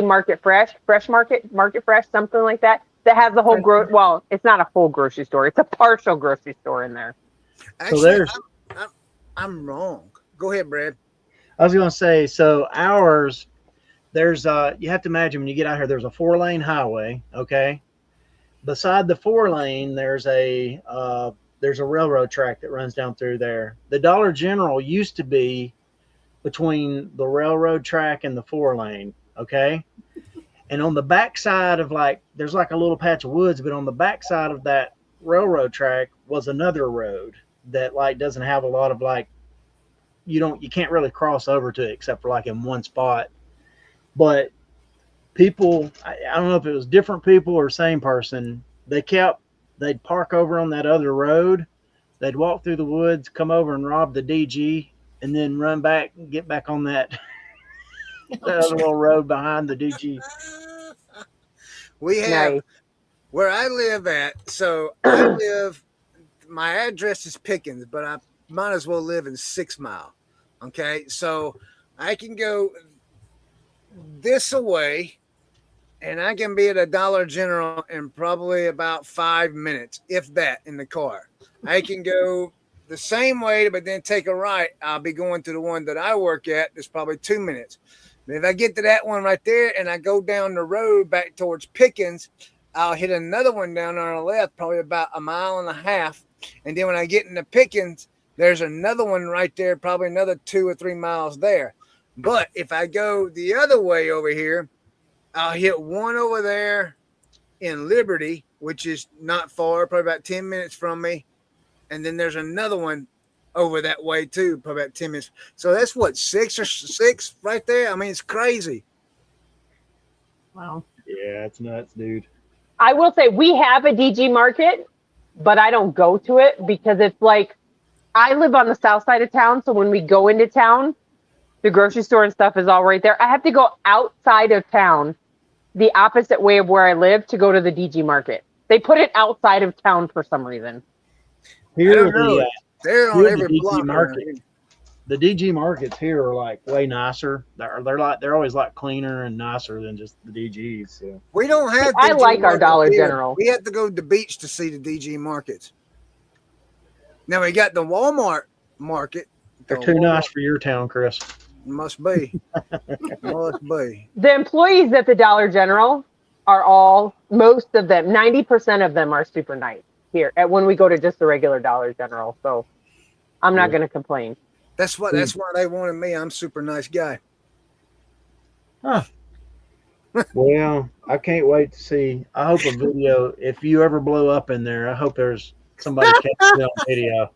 Market Fresh Market Fresh, something like that. That has the whole well, it's not a full grocery store. It's a partial grocery store in there. Actually, I'm wrong. Go ahead, Brad. I was going to say, so ours, there's you have to imagine when you get out here, there's a 4-lane highway. Okay. Beside the 4-lane, there's a railroad track that runs down through there. The Dollar General used to be between the railroad track and the 4-lane. Okay. And on the backside of there's like a little patch of woods, but on the backside of that railroad track was another road that doesn't have a lot of you can't really cross over to it except for in one spot. But people, I don't know if it was different people or same person, they'd park over on that other road. They'd walk through the woods, come over and rob the DG, and then run back and get back on that other little road behind the DG. We have where I live at. So my address is Pickens, but I might as well live in 6 Mile. Okay. So I can go this away and I can be at a Dollar General in probably about 5 minutes, if that, in the car. I can go the same way, but then take a right. I'll be going to the one that I work at. It's probably 2 minutes. If I get to that one right there and I go down the road back towards Pickens, I'll hit another one down on the left, probably about 1.5 miles. And then when I get into Pickens, there's another one right there, probably another 2 or 3 miles there. But if I go the other way over here, I'll hit one over there in Liberty, which is not far, probably about 10 minutes from me. And then there's another one over that way too, probably about 10 minutes. So that's what, 6 right there? I mean, it's crazy. Wow. Yeah, it's nuts, dude. I will say we have a DG market, but I don't go to it because it's like I live on the south side of town. So when we go into town, the grocery store and stuff is all right there. I have to go outside of town, the opposite way of where I live, to go to the DG market. They put it outside of town for some reason. Here, They're on every DG block. market. The DG markets here are like way nicer. They're always like cleaner and nicer than just the DGs. So. We don't have. I DG like our markets Dollar here. General. We have to go to the beach to see the DG markets. Now we got the Walmart market. They're too nice for your town, Chris. Must be. Must be. The employees at the Dollar General are all, most of them, 90% of them are super nice here at when we go to just the regular Dollar General. So I'm not going to complain. That's why they wanted me. I'm a super nice guy. Huh. Well, I can't wait to see. I hope a video, if you ever blow up in there, I hope there's somebody catching it on video.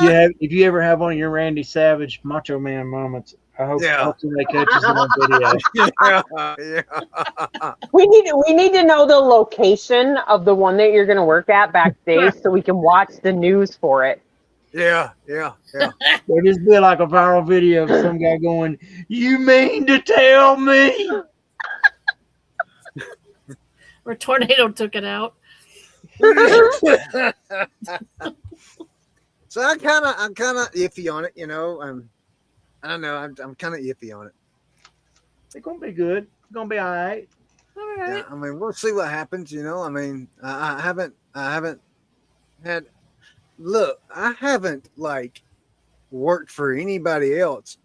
Yeah, if you ever have one of your Randy Savage Macho Man moments, I hope somebody catches it on video. Yeah. We need to know the location of the one that you're going to work at backstage so we can watch the news for it. Yeah. There'll just be like a viral video of some guy going, "You mean to tell me?" Or a tornado took it out. So I'm kind of iffy on it, you know. I don't know. I'm kind of iffy on it. It's gonna be good. It's gonna be all right. All right. Yeah, I mean, we'll see what happens. You know, I mean, I haven't had. Look, I haven't like worked for anybody else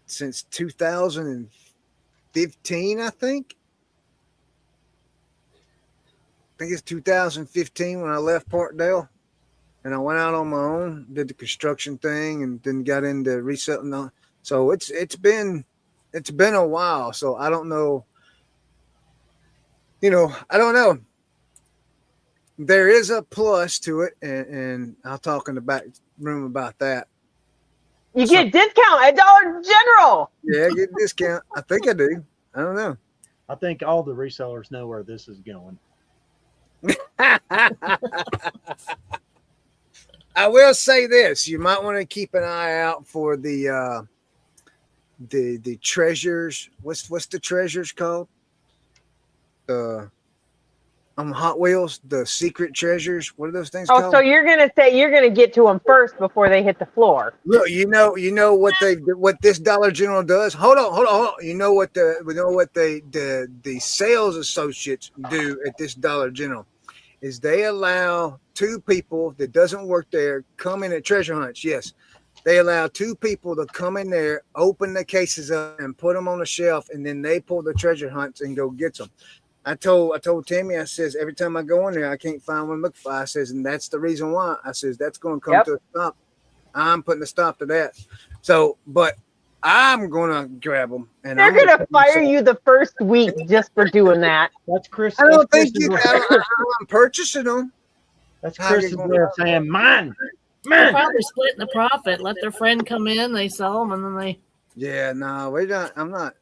since 2015. I think it's 2015 when I left Parkdale. And I went out on my own, did the construction thing, and then got into reselling. So it's been a while. So I don't know. You know, I don't know. There is a plus to it, and I'll talk in the back room about that. You get a discount at Dollar General. Yeah, get a discount. I think I do. I don't know. I think all the resellers know where this is going. I will say this: you might want to keep an eye out for the treasures. What's the treasures called? On Hot Wheels, the secret treasures. What are those things called? So you're gonna say you're gonna get to them first before they hit the floor. Look, you know what this Dollar General does. Hold on. You know what the sales associates do at this Dollar General is they allow 2 people that doesn't work there come in at treasure hunts. Yes, they allow 2 people to come in there, open the cases up, and put them on the shelf, and then they pull the treasure hunts and go get them. I told Tammy, I says, every time I go in there, I can't find one to look for. I says, and that's the reason why. I says, that's going to come to a stop. I'm putting a stop to that. So, but I'm going to grab them. And they're going to fire you the first week just for doing that. That's Chris. I don't think I'm purchasing them. That's Chris's way of saying, mine. They're probably splitting the profit. Let their friend come in, they sell them, and then they. Yeah, no, we don't. I'm not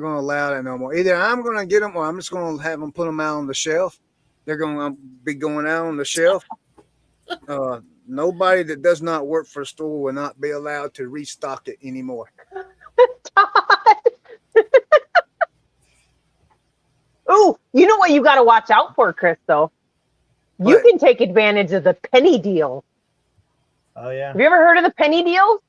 going to allow that no more. Either I'm going to get them, or I'm just going to have them put them out on the shelf. They're going to be going out on the shelf. Nobody that does not work for a store will not be allowed to restock it anymore. Oh, you know what you got to watch out for, Chris, though? You can take advantage of the penny deal. Oh, yeah. Have you ever heard of the penny deal?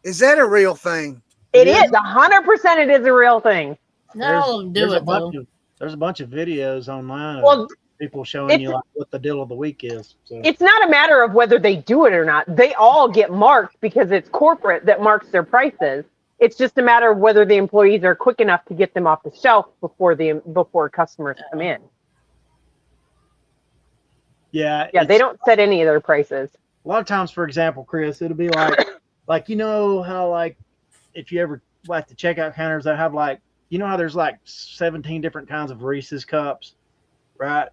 Is that a real thing? It is. 100% it is a real thing. No, do it, though. There's a bunch of videos online. Well, People showing you like what the deal of the week is. So. It's not a matter of whether they do it or not. They all get marked because it's corporate that marks their prices. It's just a matter of whether the employees are quick enough to get them off the shelf before customers come in. Yeah. Yeah, they don't set any of their prices. A lot of times, for example, Chris, it'll be like you know how like if you ever like the checkout counters, they have like you know how there's like 17 different kinds of Reese's cups, right?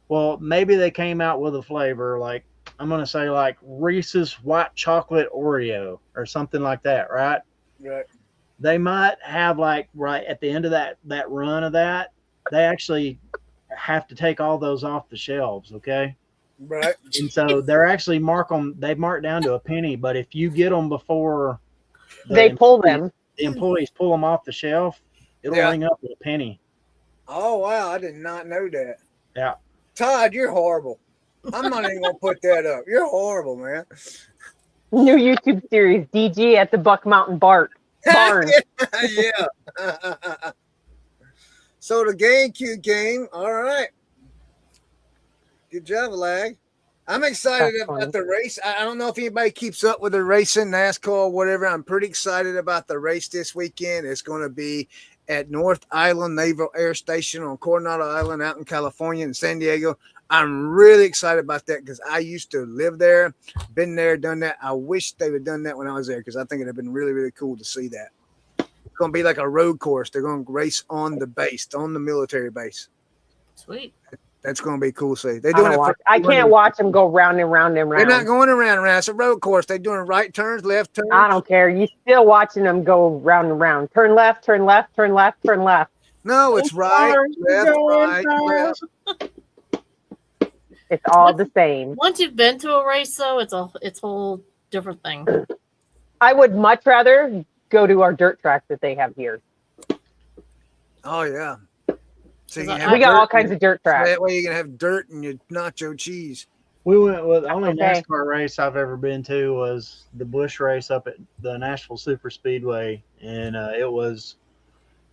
Well, maybe they came out with a flavor like I'm gonna say like Reese's white chocolate Oreo or something like that, right? Right. They might have like right at the end of that run of that, they actually have to take all those off the shelves, okay? Right. And so they're actually they mark down to a penny, but if you get them before They pull them. the employees pull them off the shelf, it'll ring up with a penny. Oh wow, I did not know that. Yeah. Todd, you're horrible. I'm not even gonna put that up. You're horrible, man. New YouTube series, DG at the Buck Mountain Barn. Yeah. So the GameCube game, all right. Good job, Lag. I'm excited about the race. I don't know if anybody keeps up with the racing, NASCAR or whatever. I'm pretty excited about the race this weekend. It's going to be at North Island Naval Air Station on Coronado Island out in California and San Diego. I'm really excited about that because I used to live there, been there, done that. I wish they would have done that when I was there because I think it would have been really, really cool to see that. It's going to be like a road course. They're going to race on the base, on the military base. Sweet. That's going to be cool to see. They're doing I can't watch them go round and round and round. They're not going around and round. It's a road course. They're doing right turns, left turns. I don't care. You still watching them go round and round. Turn left, turn left, turn left, turn left. No, it's right, left, left. It's all the same. Once you've been to a race, though, it's a whole different thing. I would much rather go to our dirt track that they have here. Oh yeah. So We got all kinds of dirt tracks. That way you can have dirt and your nacho cheese. We went with the only NASCAR race I've ever been to was the Busch race up at the Nashville Super Speedway, and it was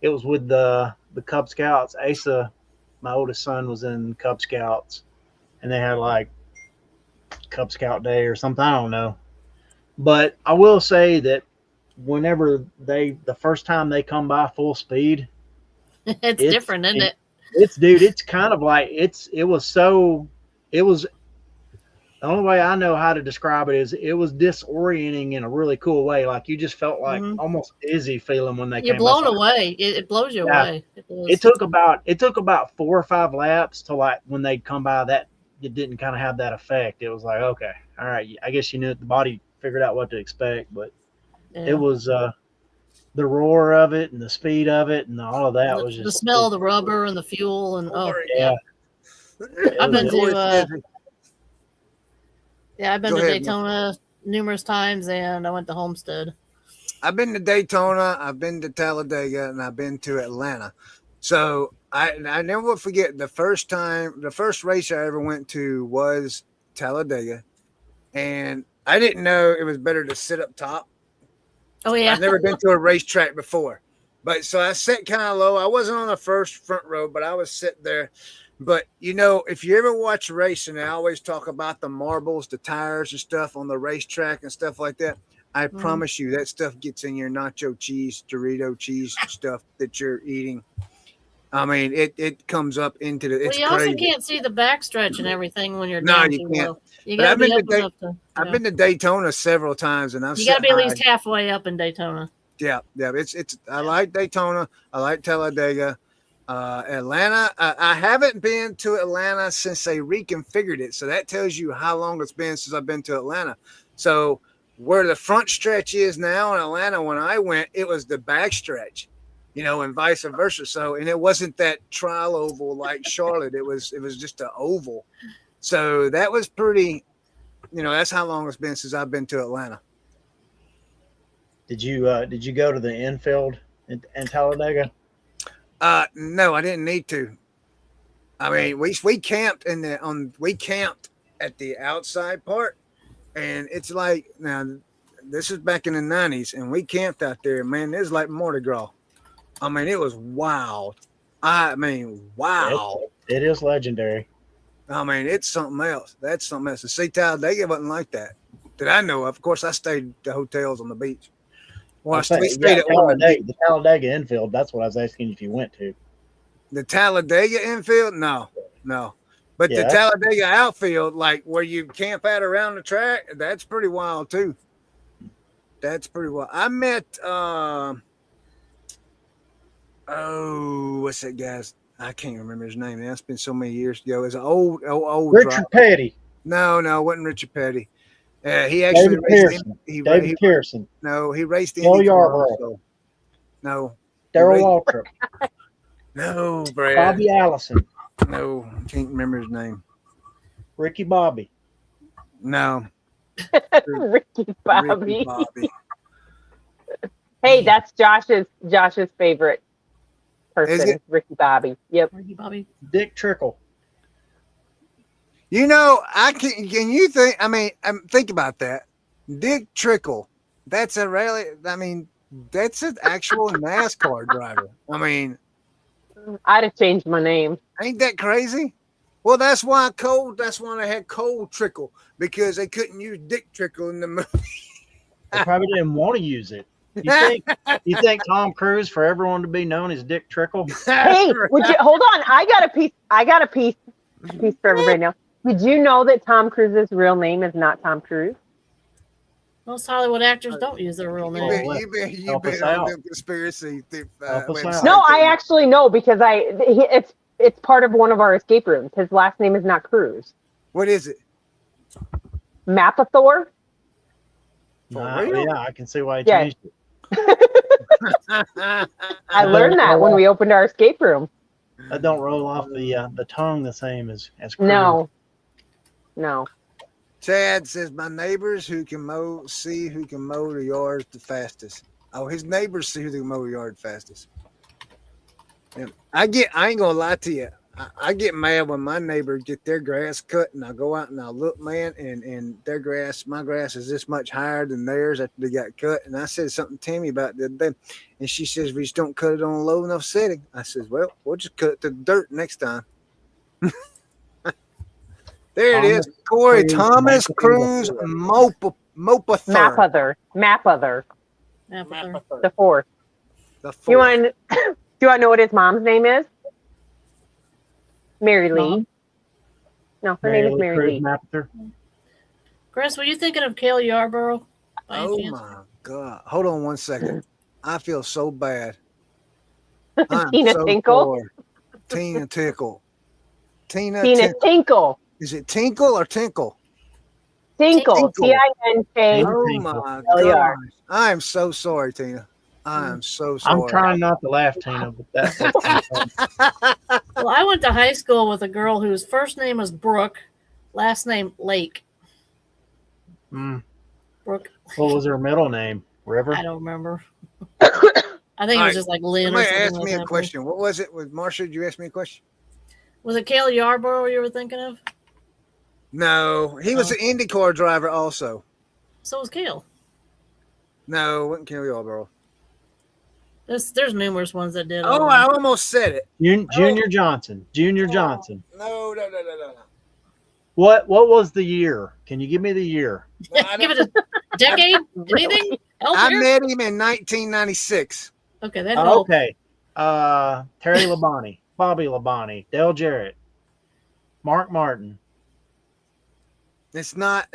with the Cub Scouts. Asa, my oldest son, was in Cub Scouts, and they had like Cub Scout Day or something. I don't know, but I will say that whenever the first time they come by full speed, it's different, isn't it? It's kind of like it was the only way I know how to describe it is it was disorienting in a really cool way. Like you just felt like almost dizzy feeling when they You're came blown up. away. It blows you away. It took about 4 or 5 laps to like when they'd come by that it didn't kind of have that effect. It was like, okay, all right, I guess you knew the body figured out what to expect, but it was the roar of it and the speed of it and all of that was just the smell of the rubber and the fuel and I've been to Daytona numerous times and I went to Homestead. I've been to Daytona, I've been to Talladega, and I've been to Atlanta. So I never will forget the first race I ever went to was Talladega, and I didn't know it was better to sit up top. Oh yeah, I've never been to a racetrack before, but so I sat kind of low. I wasn't on the front row, but I was sitting there. But you know, if you ever watch racing, I always talk about the marbles, the tires, and stuff on the racetrack and stuff like that. I promise you, that stuff gets in your nacho cheese, Dorito cheese stuff that you're eating. I mean, it comes up into the. It's you crazy. also can't see the backstretch and everything when you're down. No, you can't. Low. You gotta be up enough to. I've been to Daytona several times, and you gotta be at least halfway up in Daytona. Yeah. It's. I like Daytona. I like Talladega. Atlanta. I haven't been to Atlanta since they reconfigured it, so that tells you how long it's been since I've been to Atlanta. So where the front stretch is now in Atlanta, when I went, it was the back stretch. You know, and vice versa. So, and it wasn't that trial oval like Charlotte. It was just an oval. So that was pretty. You know, that's how long it's been since I've been to Atlanta. Did you go to the infield in Talladega? No, I didn't need to. I mean, we camped we camped at the outside part, and it's like now this is back in the 90s, and we camped out there. Man, it was like Mardi Gras. I mean, it was wild. I mean, wow. It is legendary. I mean, it's something else. That's something else. And see, Talladega wasn't like that I know of. Of course, I stayed at the hotels on the beach. Well, we stayed at one of the Talladega infield. That's what I was asking if you went to. The Talladega infield? No. But the Talladega outfield, like where you camp out around the track, that's pretty wild too. That's pretty wild. I met what's that guy's? I can't remember his name. It's been so many years ago. It's an old Richard driver. Petty. No, it wasn't Richard Petty. He actually raced David Pearson. No, he raced Bill Indy Yarborough. No. Darrell Waltrip. No, Brad. Bobby Allison. No, can't remember his name. Ricky Bobby. No. Ricky Bobby. Hey, that's Josh's favorite person, Ricky Bobby. Yep. Ricky Bobby. Dick Trickle. You know, can you think? I mean, think about that. Dick Trickle. That's a really. I mean, that's an actual NASCAR driver. I mean, I'd have changed my name. Ain't that crazy? Well, that's why they had Cole Trickle, because they couldn't use Dick Trickle in the movie. They probably didn't want to use it. You think Tom Cruise for everyone to be known as Dick Trickle? Hey, would you hold on? I got a piece for everybody now. Did you know that Tom Cruise's real name is not Tom Cruise? Most Hollywood actors don't use their real name. You been on the conspiracy. No, I actually know, because it's part of one of our escape rooms. His last name is not Cruise. What is it? Mappathor. Yeah, I can see why he changed it. I learned that when we opened our escape room. I don't roll off the tongue the same as Cruise. No. Chad says, my neighbors who can mow the yards the fastest. Oh, his neighbors see who can mow the yard fastest. Yeah. I ain't gonna lie to you. I get mad when my neighbors get their grass cut, and I go out and I look, man, and my grass is this much higher than theirs after they got cut. And I said something to Tammy about that, and she says, we just don't cut it on a low enough setting. I says, well, we'll just cut it to dirt next time. There it is. Corey Thomas Cruz Mappathor. Mappathor. The fourth. You want to know what his mom's name is? Mary Lee. No, her name is Mary Lee. Mappathor. Chris, were you thinking of Cale Yarborough? Oh my God. Hold on one second. I feel so bad. Tina Tinkle? Tina Tinkle. Tina Tinkle. Is it Tinkle or Tinkle? Tinkle. T-I-N-K. Oh my God. I am so sorry, Tina. I am so sorry. I'm trying not to laugh, Tina, but that's Well, I went to high school with a girl whose first name was Brooke, last name Lake. Brooke. What was her middle name? River? I don't remember. I think it was just like Lynn or something. Ask me a question. What was it with Marsha? Did you ask me a question? Was it Cale Yarborough you were thinking of? No, he was an IndyCar driver also. So was Cale. No, it wasn't Cale Yarborough. There's numerous ones that did. Oh, I almost said it. Junior Johnson. Junior Johnson. No. What was the year? Can you give me the year? No, give it a decade? Anything? I met him in 1996. Okay, that helps. Okay. Terry Labonte, Bobby Labonte, Dale Jarrett, Mark Martin. It's not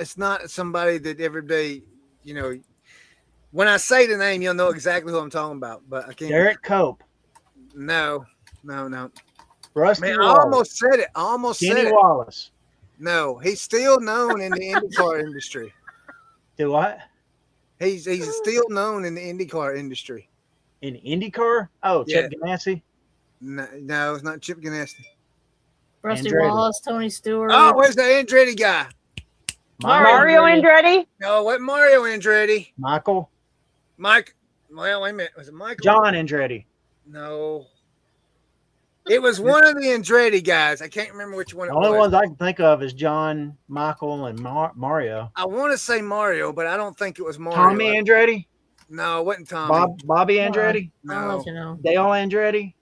somebody that every day, when I say the name, you'll know exactly who I'm talking about, but I can't. Derek Cope. No. Rusty Man, Wallace. I almost said it. Kenny Wallace. No, he's still known in the IndyCar industry. Do what? He's still known in the IndyCar industry. In IndyCar? Oh, Chip Ganassi? No, it's not Chip Ganassi. Rusty Andretti. Wallace, Tony Stewart. Oh, where's the Andretti guy? Mario Andretti? No, what Mario Andretti? Michael? Mike. Well, wait a minute. Was it Michael? John Andretti. No. It was one of the Andretti guys. I can't remember which one it was. The only ones I can think of is John, Michael, and Mario. I want to say Mario, but I don't think it was Mario. Tommy Andretti? No, it wasn't Tommy. Bobby Andretti? I'll No. let you know. Dale Andretti?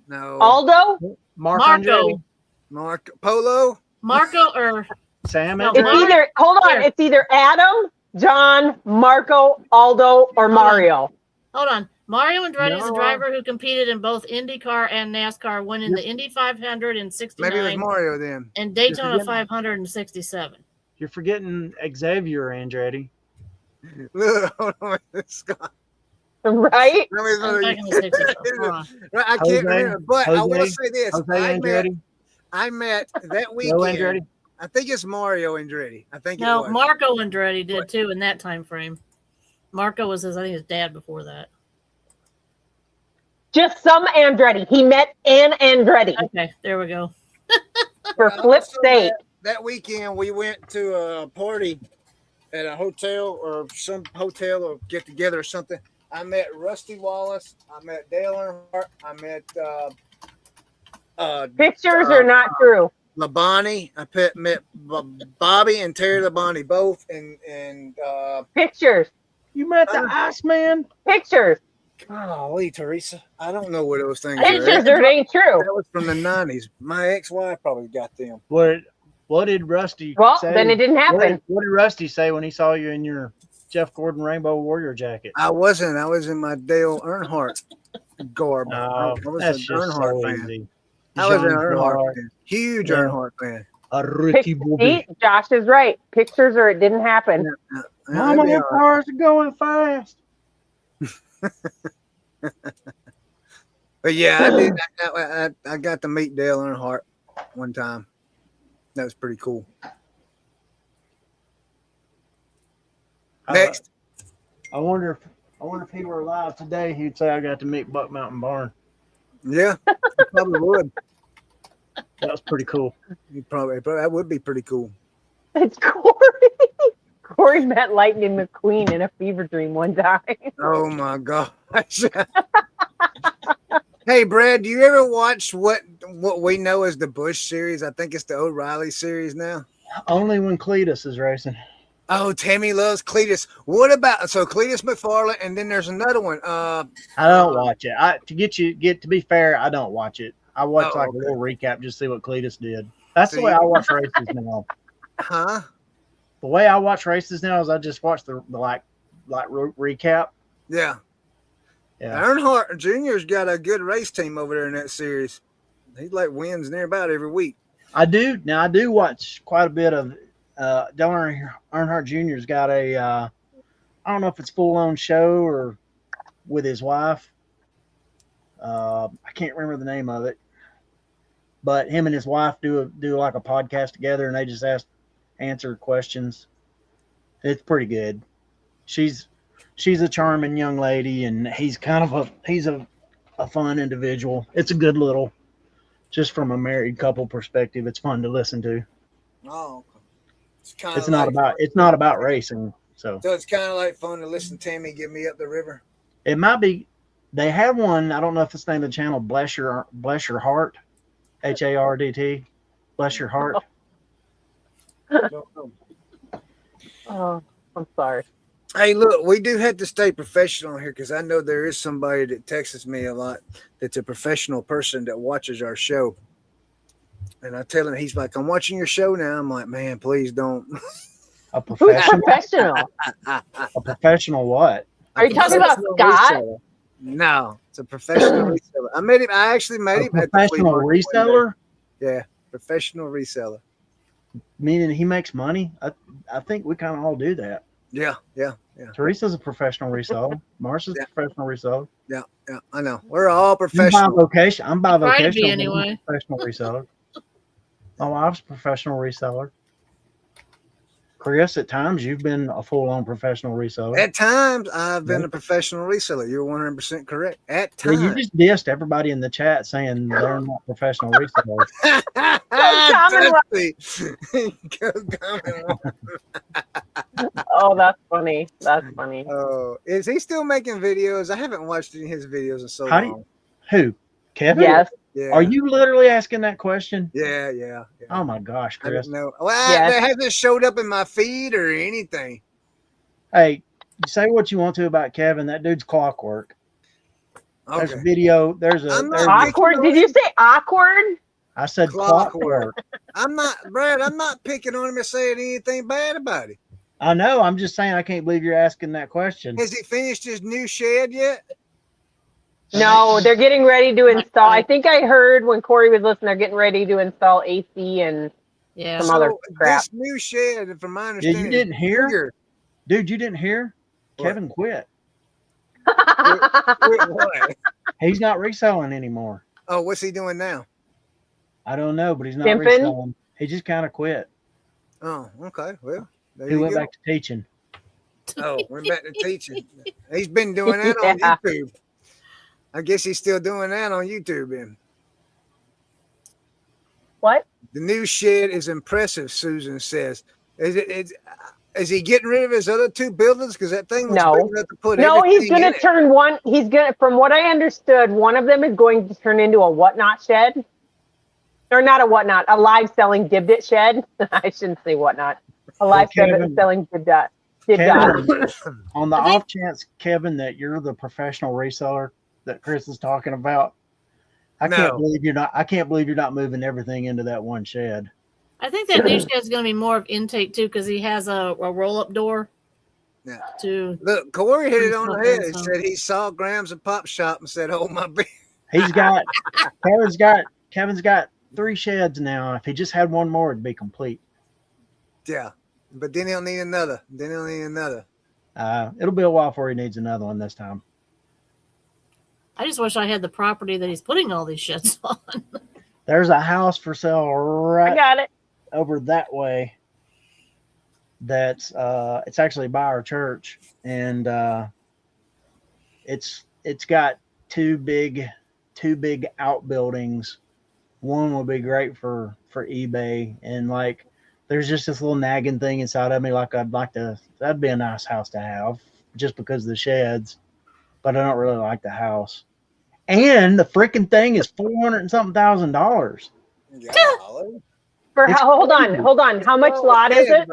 No. Aldo? Mark Marco. Andretti? Mark Polo? Marco or Sam No, It's Andretti? either hold on. Here. It's either Adam, John, Marco, Aldo, or Mario. hold on. Mario Andretti is a No. driver who competed in both IndyCar and NASCAR, winning the Indy 500 in Maybe it was 69 Mario then. and Daytona forgetting- 500 in 67. You're forgetting Xavier Andretti. Look, hold on, Scott. Right? Let me- I'm back in the 60s. Hold on. Right, I can't Jose? remember, but I will Jose? say this: Jose I Andretti? met that Joe weekend. Andretti? I think it's Mario Andretti. I think it No, was. Marco Andretti did too in that time frame. Marco was I think his dad before that. Just some Andretti. He met an Andretti Okay, there we go. for flip's Also, sake. that weekend we went to a party at a hotel or some hotel or get together or something. I met Rusty Wallace. I met Dale Earnhardt. I met Pictures are not true. Labonte. I met Bobby and Terry Labonte both, and Pictures. You met the Iceman? Pictures. golly, Teresa, I don't know what those things Pictures are. are ain't true. That was from the '90s. My ex-wife probably got them. What did Rusty Well, say? then it didn't happen. What did Rusty say when he saw you in your Jeff Gordon Rainbow Warrior jacket? I wasn't. I was in my Dale Earnhardt garb. I was that's an just Earnhardt so fan. easy. I was an Jean Earnhardt Claude, fan. Huge Yeah. Earnhardt fan. a Ricky Bobby. See, Josh is right. Pictures or it didn't happen. Mama, That'd be them all right. cars are going fast. But yeah, I did. I got to meet Dale Earnhardt one time. That was pretty cool. Next, I wonder if he were alive today, he'd say I got to meet Buck Mountain Barn. yeah, you probably would. That was pretty cool. You probably that would be pretty cool. It's Corey. Corey met Lightning McQueen in a fever dream one time. Oh my gosh. Hey Brad, do you ever watch what we know as the Bush series? I think it's the O'Reilly series now. Only when Cletus is racing. Oh, Tammy loves Cletus. What about Cletus McFarland, and then there's another one. I don't watch it. To be fair, I don't watch it. I watch Oh, like okay. a little recap, just see what Cletus did. That's So the way you- I watch races now. Huh? The way I watch races now is I just watch the recap. Yeah. Yeah. Earnhardt Jr.'s got a good race team over there in that series. He like wins near about every week. I do watch quite a bit of Dale Earnhardt Jr.'s got a I don't know if it's full-on show or with his wife. I can't remember the name of it, but him and his wife do like a podcast together, and they just answer questions. It's pretty good. She's a charming young lady, and he's a fun individual. It's a good little, just from a married couple perspective, it's fun to listen to. Oh, okay. It's not about racing. So it's kind of like fun to listen to Tammy get me up the river. it might be. They have one. I don't know if it's the name of the channel. Bless your heart, HARDT. Bless your heart. Oh, I'm sorry. Hey, look, we do have to stay professional here because I know there is somebody that texts me a lot that's a professional person that watches our show. And I tell him, he's like, I'm watching your show now. I'm like, man, please don't. A Who's professional. professional? A professional what? Are you talking about Professional Scott? reseller. No, it's a professional reseller. I actually met A him at the professional flea market one day. reseller. Yeah, professional reseller. Meaning he makes money. I think we kind of all do that. Yeah. Teresa's a professional reseller. Marsha's a professional reseller. Yeah, I know. We're all I'm professional. bivocational. I'm Try to bivocational. be but I'm anyway. a professional reseller. My wife's a professional reseller. Chris, at times you've been a full-on professional reseller. At times, I've been a professional reseller. You're 100% correct. At Yeah, times. you just dissed everybody in the chat saying they're not professional resellers. Go comment. Oh, that's funny. That's funny. Oh, is he still making videos? I haven't watched any of his videos in so How do long. Who? Kevin? Yes. Yeah. Are you literally asking that question? Yeah. Oh my gosh, I Chris. didn't know. Well, Yes. that hasn't showed up in my feed or anything. Hey, you say what you want to about Kevin. That dude's clockwork. There's a Okay. video. I'm not- Awkward. Did you say awkward? I said clockwork. I'm not, Brad. I'm not picking on him and saying anything bad about it. I know. I'm just saying I can't believe you're asking that question. Has he finished his new shed yet? No, they're getting ready to install. I think I heard when Corey was listening, they're getting ready to install AC and some other crap. This new shed, from my Yeah, understanding, you didn't hear? bigger. Dude, you didn't hear? What? Kevin quit. Quit what? He's not reselling anymore. Oh, what's he doing now? I don't know, but he's not Pimping? reselling. He just kind of quit. Oh, okay. Well, there He you went go. back to teaching. Oh, we're back to teaching. He's been doing that on Yeah. YouTube. I guess he's still doing that on YouTube. Then What? the new shed is impressive. Susan says, "Is he getting rid of his other two buildings? Because that thing was No. big enough to put No, he's everything going in to it." turn one. He's going to, from what I understood, one of them is going to turn into a whatnot shed. Or not a whatnot, a live selling dibdit shed. I shouldn't say whatnot. A live Kevin- selling dibdot. Kevin, on the off chance, Kevin, that you're the professional reseller that Chris is talking about, I can't No. believe you're not. I can't believe you're not moving everything into that one shed. I think that new shed is going to be more of intake too, because he has a roll-up door. Yeah. To Look, Corey hit it on the head. He So- said he saw Grams and Pop Shop and said, "Oh my baby." He's got Kevin's got 3 sheds now. If he just had one more, it'd be complete. Yeah, but then he'll need another. It'll be a while before he needs another one this time. I just wish I had the property that he's putting all these sheds on. There's a house for sale I right got it. over that way. That's it's actually by our church, and it's got two big outbuildings. One would be great for eBay, and like there's just this little nagging thing inside of me. Like that'd be a nice house to have, just because of the sheds. But I don't really like the house. And the freaking thing is $400 and something thousand. For It's hold crazy. on. How much lot is it?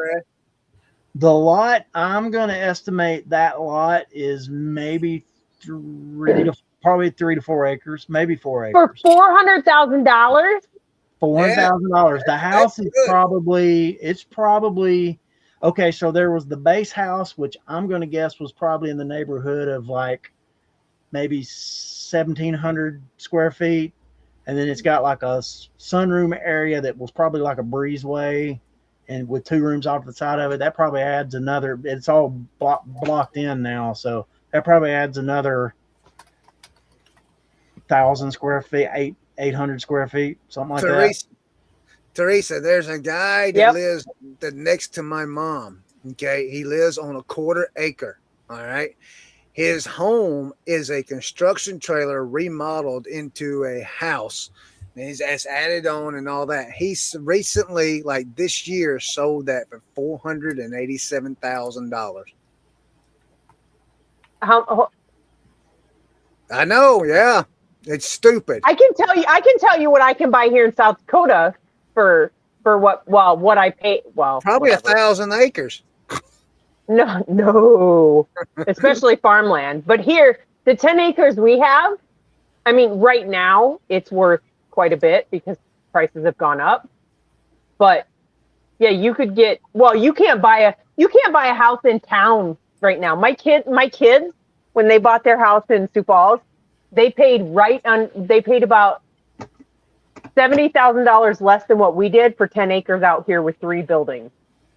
The lot, I'm gonna estimate that lot is maybe 3 to 4 acres, maybe 4 For acres. $400,000? $400,000. The house is good. probably okay. So there was the base house, which I'm gonna guess was probably in the neighborhood of like maybe 1,700 square feet, and then it's got like a sunroom area that was probably like a breezeway, and with 2 rooms off the side of it. That probably adds another. It's all blocked in now, so that probably adds another 1,000 square feet, 800 square feet, something like that. Teresa, there's a guy that Yep. lives next to my mom. Okay, he lives on a 1/4 acre. All right, his home is a construction trailer remodeled into a house. And he's added on and all that. He's recently, like this year, sold that for $487,000. How, I know, yeah, it's stupid. I can tell you what I can buy here in South Dakota for what I pay. Well, Probably whatever. 1,000 acres. No, especially farmland. But here, the 10 acres we have, I mean, right now it's worth quite a bit because prices have gone up. But yeah, you could get. Well, you can't buy a house in town right now. My kids, when they bought their house in Sioux Falls, they paid about $70,000 less than what we did for 10 acres out here with 3 buildings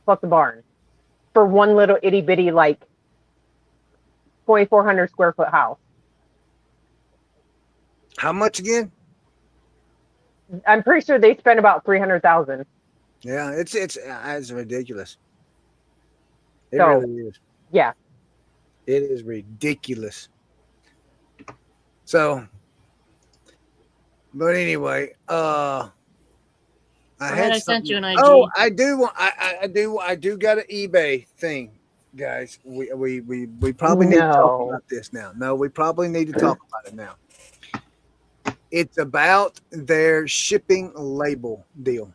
plus a barn for one little itty bitty like 2,400 square foot house. How much again? I'm pretty sure they spent about 300,000. Yeah, it's ridiculous. It So, really is. Yeah. It is ridiculous. So, but anyway, I sent you an IG. Oh, I do got an eBay thing, guys. We probably need to talk No. about this now. No, we probably need to talk about it now. It's about their shipping label deal.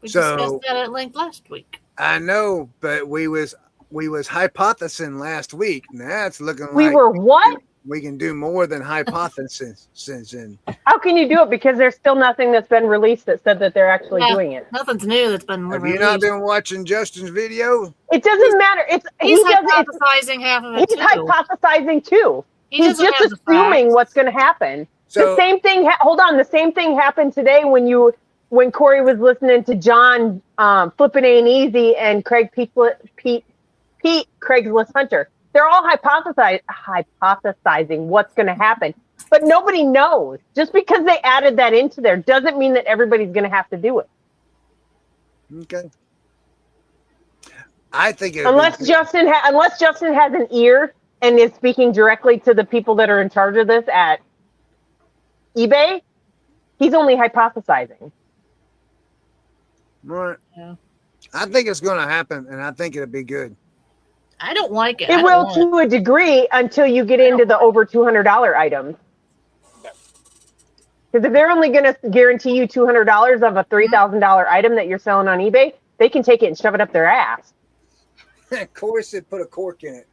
We so- discussed that at length last week. I know, but we was hypothesizing last week. Now it's looking We like were what? we can do more than hypothesis. And How can you do it? Because there's still nothing that's been released that said that they're actually doing it. Nothing's new that's been have released. you not been watching Justin's video? It doesn't matter. He's hypothesizing half of it. He's hypothesizing too. He's just assuming what's going to happen. So, the same thing. Hold on. The same thing happened today when Corey was listening to John Flippin' Ain't Easy and Craig Pete Craigslist Hunter. They're all hypothesizing what's going to happen, but nobody knows. Just because they added that into there doesn't mean that everybody's going to have to do it. Okay. I think unless Justin has an ear and is speaking directly to the people that are in charge of this at eBay, he's only hypothesizing. Right. Yeah. I think it's going to happen, and I think it'll be good. I don't like it. It will to a degree until you get into the over $200 items. Because if they're only going to guarantee you $200 of a $3,000 item that you're selling on eBay, they can take it and shove it up their ass. Corey said put a cork in it.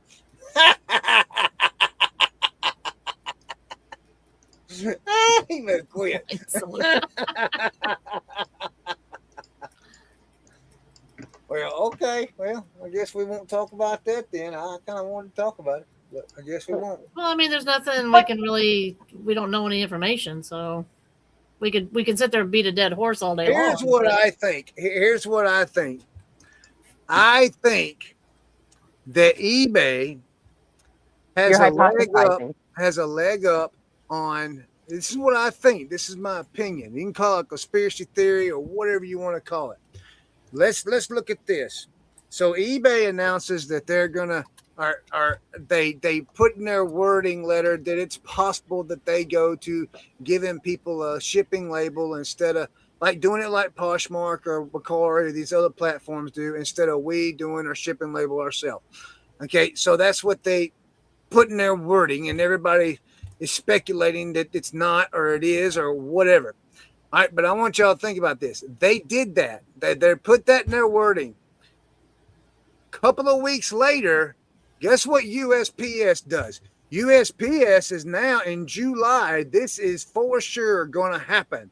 He better quit. Well, okay. Well, I guess we won't talk about that then. I kind of wanted to talk about it, but I guess we won't. Well, I mean, there's nothing we can really. We don't know any information, so we can sit there and beat a dead horse all day long. Here's what I think. I think that eBay has a leg up on. This is what I think. This is my opinion. You can call it conspiracy theory or whatever you want to call it. Let's look at this. So eBay announces that they're gonna they put in their wording letter that it's possible that they go to giving people a shipping label instead of like doing it like Poshmark or Bakari or these other platforms do, instead of we doing our shipping label ourselves. Okay, so that's what they put in their wording, and everybody is speculating that it's not or it is or whatever. All right, but I want y'all to think about this. They did that. They put that in their wording. A couple of weeks later, guess what USPS does? USPS is now in July. This is for sure going to happen.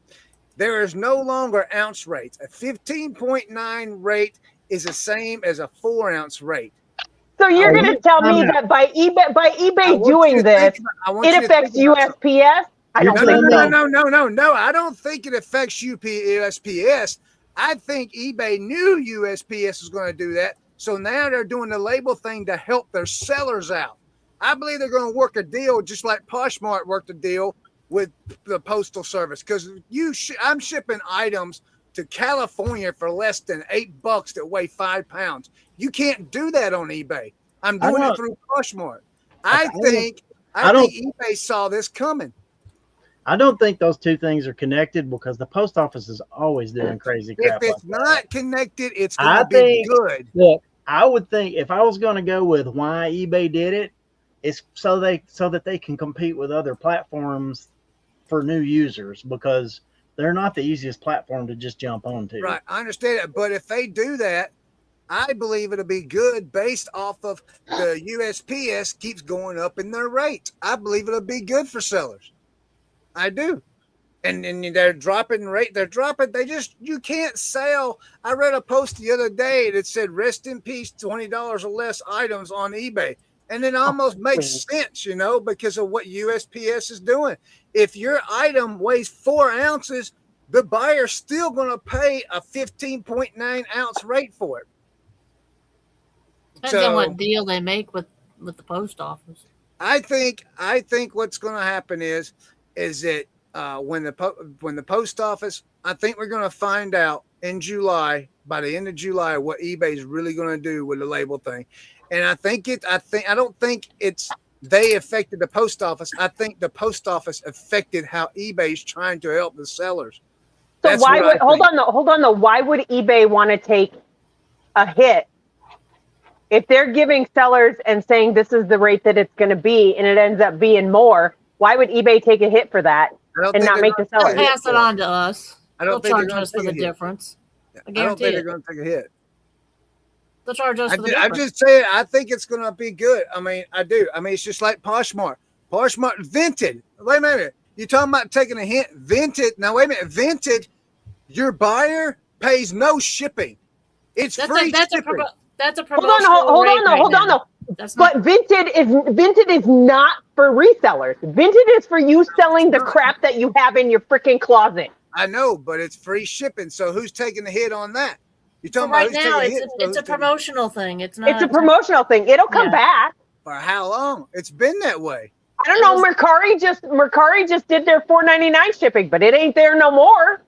There is no longer ounce rates. A 15.9 rate is the same as a 4-ounce rate. So you're going to tell me that by eBay doing this, it affects USPS? I don't think so. No. I don't think it affects USPS. I think eBay knew USPS was going to do that. So now they're doing the label thing to help their sellers out. I believe they're going to work a deal just like Poshmark worked a deal with the Postal Service. Because I'm shipping items to California for less than $8 that weigh 5 pounds. You can't do that on eBay. I'm doing it through Poshmark. I think eBay saw this coming. I don't think those two things are connected because the post office is always doing crazy crap. If it's not connected, it's going to be good. Look, I would think if I was going to go with why eBay did it, it's so that they can compete with other platforms for new users, because they're not the easiest platform to just jump onto. Right, I understand it, but if they do that, I believe it'll be good based off of the USPS keeps going up in their rates. I believe it'll be good for sellers. I do. And they're dropping rate. You can't sell. I read a post the other day that said, rest in peace, $20 or less items on eBay. And it almost makes sense, because of what USPS is doing. If your item weighs 4 ounces, the buyer's still going to pay a 15.9 ounce rate for it. Depends on what deal they make with the post office. I think what's going to happen is that when the post office, I think we're going to find out in July, by the end of July, what eBay is really going to do with the label thing. And I don't think it's they affected the post office. I think the post office affected how eBay's trying to help the sellers. So hold on though. Why would eBay want to take a hit if they're giving sellers and saying this is the rate that it's going to be, and it ends up being more? Why would eBay take a hit for that and not make the seller pass it on to us? They'll charge us for the difference. I don't think they're going to take a hit. They'll charge us for the difference. I'm just saying, I think it's going to be good. I mean, I do. I mean, it's just like Poshmark. Poshmark vented. Wait a minute. You talking about taking a hint? Vented. Now wait a minute. Vented. Your buyer pays no shipping. It's free shipping. That's a Hold promotional rate right on now. though. That's not, But Vinted is not for resellers. Vinted is for you selling the crap that you have in your freaking closet. I know, but it's free shipping. So who's taking the hit on that? You so talking right about who's now taking the it's hit? it's a promotional thing. It's not. It's a promotional thing. It'll come back. For how long? It's been that way. I don't know. Mercari just did their $4.99 shipping, but it ain't there no more.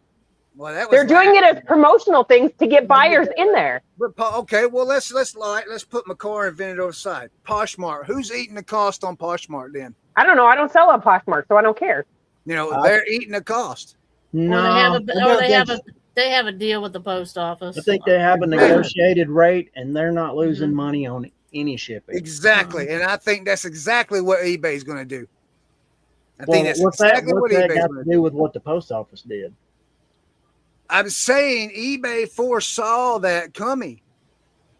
Well, that was They're doing it as promotional things to get buyers in there. But okay, well let's put Mercari and Vinted over the side. Poshmark. Who's eating the cost on Poshmark then? I don't know. I don't sell on Poshmark, so I don't care. You know, they're eating the cost. No, they have a deal with the post office. I think they have a negotiated rate, and they're not losing money on any shipping. Exactly, and I think that's exactly what eBay's going to do. I Well, think that's what's exactly that what got eBay's to going to do do. with what the post office did? I'm saying eBay foresaw that coming,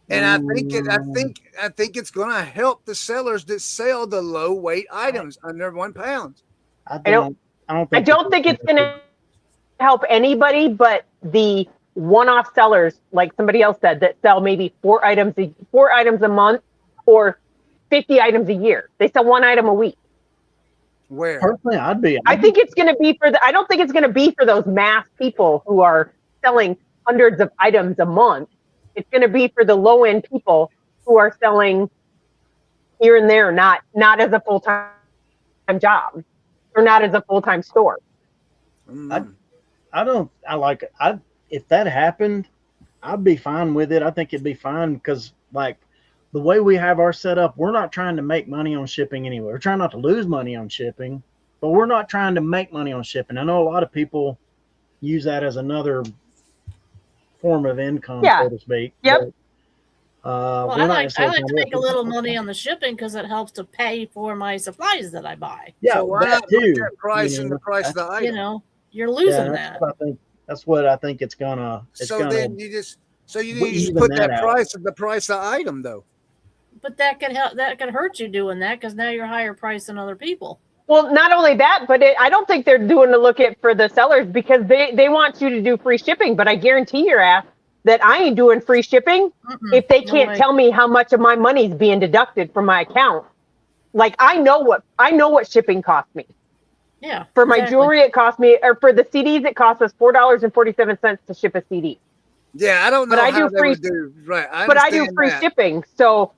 and I think it's going to help the sellers that sell the low weight items under 1 pound. I don't think it's going to help anybody but the one-off sellers, like somebody else said, that sell maybe 4 items a month or 50 items a year. They sell 1 item a week. Where? Personally, I think it's going to be I don't think it's going to be for those mass people who are selling hundreds of items a month. It's going to be for the low-end people who are selling here and there, not as a full-time job or not as a full-time store. If that happened, I'd be fine with it. I think it'd be fine because like the way we have our setup, we're not trying to make money on shipping anyway. We're trying not to lose money on shipping, but we're not trying to make money on shipping. I know a lot of people use that as another form of income, so to speak. Yep. But, I like to make a little money on the shipping because it helps to pay for my supplies that I buy. Yeah, so why not put that price in the price of the item? You know, you're losing that. That's what I think it's gonna. Then you just put that price of the price of the item though. But that could help. That could hurt you doing that because now you're higher price than other people. Well, not only that, but I don't think they're doing the look at for the sellers because they want you to do free shipping. But I guarantee your ass that I ain't doing free shipping if they can't tell me how much of my money's being deducted from my account. Like I know what shipping cost me. Yeah. For my jewelry, it cost me, or for the CDs, it cost us $4.47 to ship a CD. Yeah, I don't know. But I do free shipping. So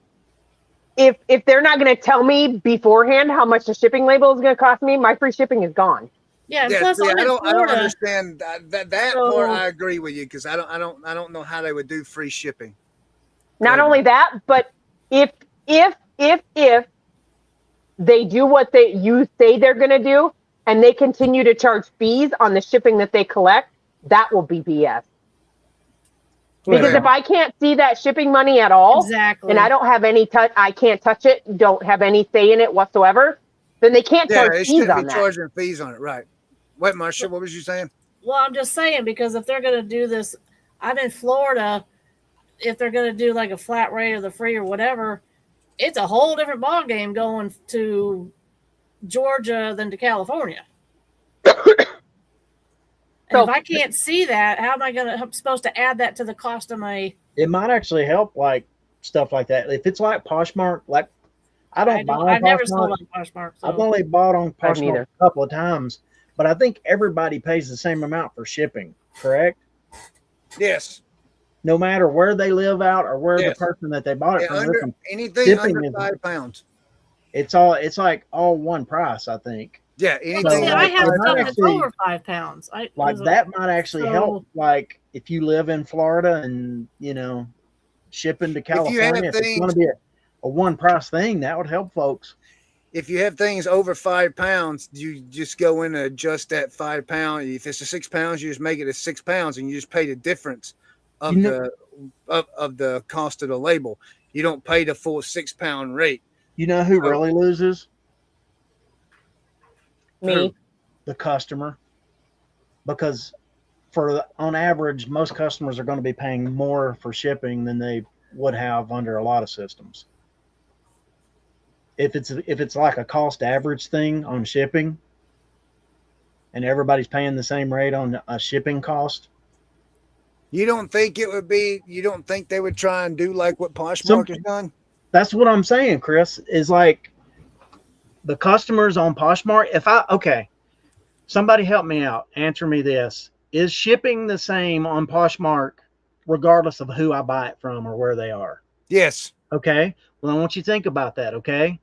if they're not going to tell me beforehand how much the shipping label is going to cost me, my free shipping is gone. Yeah. Plus I don't understand that part. I agree with you because I don't know how they would do free shipping. Not only that, but if they do what you say they're going to do, and they continue to charge fees on the shipping that they collect, that will be BS. Because if I can't see that shipping money at all, and I don't have any I can't touch it, don't have any say in it whatsoever, then they can't charge fees on that. Charging fees on it, right? Wait, Marcia, what was you saying? Well, I'm just saying because if they're going to do this, I'm in Florida. If they're going to do like a flat rate or the free or whatever, it's a whole different ball game going to Georgia than to California. So if I can't see that, how am I supposed to add that to the cost of my? It might actually help, like stuff like that. If it's like Poshmark, like I've never sold on Poshmark. So. I've only bought on Poshmark a couple of times, but I think everybody pays the same amount for shipping. Correct? Yes. No matter where they live out or where the person that they bought it from. Anything under 5 pounds. It's like all one price, I think. Yeah, anything. I have stuff that's over 5 pounds. That might actually help. Like if you live in Florida and shipping to California, if it's going to be a one price thing, that would help folks. If you have things over 5 pounds, you just go in and adjust that 5 pound. If it's a 6 pounds, you just make it a 6 pounds, and you just pay the difference of the cost of the label. You don't pay the full 6 pound rate. You know who really loses? Me. The customer. Because on average, most customers are going to be paying more for shipping than they would have under a lot of systems. if it's like a cost average thing on shipping, and everybody's paying the same rate on a shipping cost. You don't think it would be? You don't think they would try and do like what Some- Poshmark has done? That's what I'm saying, Chris. Is like the customers on Poshmark. Okay, somebody help me out. Answer me this: is shipping the same on Poshmark, regardless of who I buy it from or where they are? Yes. Okay. Well, I want you to think about that. Okay.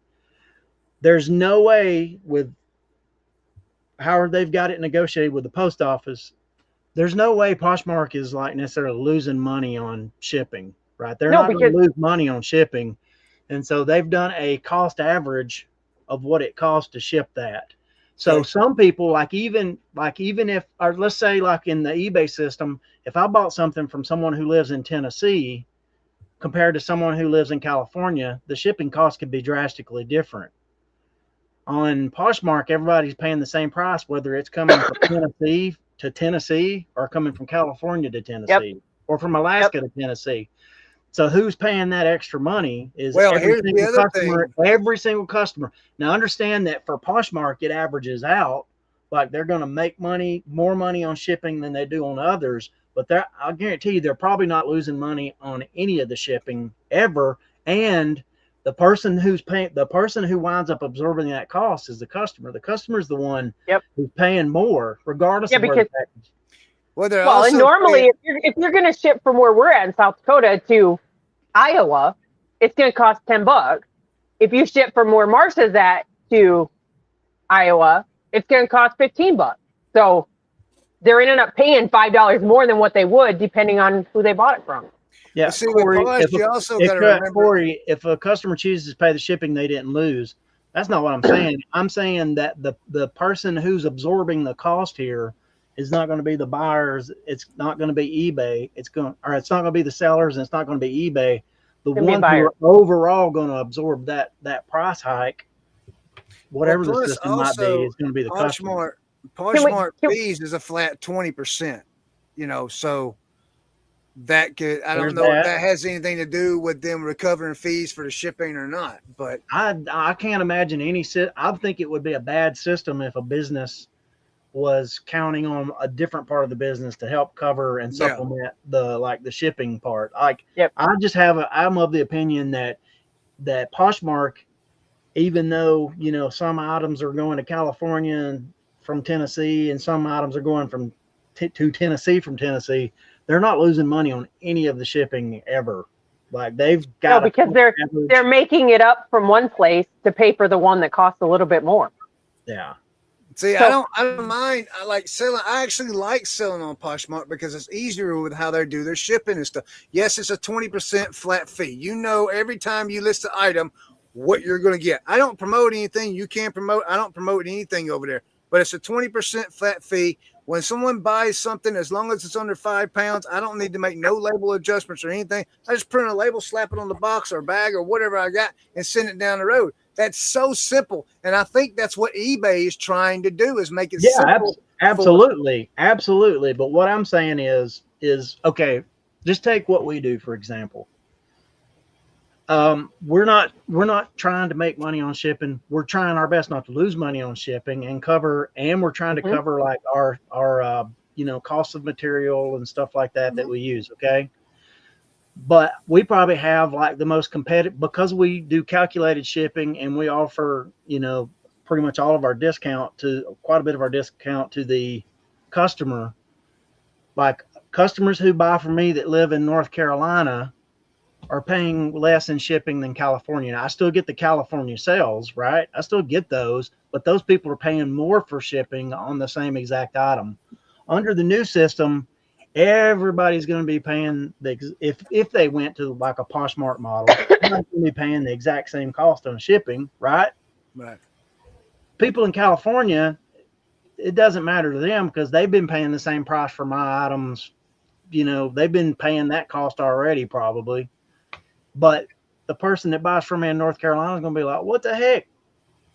There's no way with how they've got it negotiated with the post office. There's no way Poshmark is like necessarily losing money on shipping, right? They're not going to lose money on shipping. And so they've done a cost average of what it costs to ship that. So some people even if, or let's say like in the eBay system, if I bought something from someone who lives in Tennessee compared to someone who lives in California, the shipping cost could be drastically different. On Poshmark, everybody's paying the same price, whether it's coming from Tennessee to Tennessee or coming from California to Tennessee or from Alaska to Tennessee. So who's paying that extra money is every single customer. Now understand that for Poshmark, it averages out. Like they're going to make more money on shipping than they do on others. But I'll guarantee you, they're probably not losing money on any of the shipping ever. And the person who winds up absorbing that cost is the customer. The customer is the one who's paying more, regardless of where the package. Well, and normally, if you're going to ship from where we're at in South Dakota to Iowa, it's going to cost $10. If you ship from where Marsha's at to Iowa, it's going to cost $15. So they're ending up paying $5 more than what they would, depending on who they bought it from. Yeah, see, Corey, Corey, if a customer chooses to pay the shipping, they didn't lose. That's not what I'm saying. I'm saying that the person who's absorbing the cost here is not going to be the buyers. It's not going to be eBay. It's not going to be the sellers, and it's not going to be eBay. The ones who are overall going to absorb that price hike, whatever the system might be, is going to be the customer. Poshmark fees is a flat 20%. So that could, I don't know if that has anything to do with them recovering fees for the shipping or not. But I can't imagine I think it would be a bad system if a business was counting on a different part of the business to help cover and supplement the shipping part. I'm of the opinion that Poshmark, even though some items are going to California from Tennessee and some items are going to Tennessee from Tennessee, they're not losing money on any of the shipping ever. Like they've got because they're making it up from one place to pay for the one that costs a little bit more. Yeah. See, I don't mind. I like selling. I actually like selling on Poshmark because it's easier with how they do their shipping and stuff. Yes, it's a 20% flat fee. Every time you list the item, what you're going to get. I don't promote anything you can't promote. I don't promote anything over there, but it's a 20% flat fee. When someone buys something, as long as it's under 5 pounds, I don't need to make no label adjustments or anything. I just print a label, slap it on the box or bag or whatever I got, and send it down the road. That's so simple. And I think that's what eBay is trying to do, is make it simple. Absolutely. Absolutely. But what I'm saying is okay, just take what we do, for example. We're not trying to make money on shipping. We're trying our best not to lose money on shipping and we're trying to cover like our cost of material and stuff like that we use. Okay. But we probably have like the most competitive, because we do calculated shipping and we offer, pretty much all of our quite a bit of our discount to the customer. Like customers who buy from me that live in North Carolina are paying less in shipping than California. Now, I still get the California sales, right? I still get those, but those people are paying more for shipping on the same exact item. Under the new system, everybody's going to be paying if they went to like a Poshmark model, they're going to be paying the exact same cost on shipping, right? Right. People in California, it doesn't matter to them because they've been paying the same price for my items. They've been paying that cost already probably. But the person that buys from me in North Carolina is going to be like, what the heck?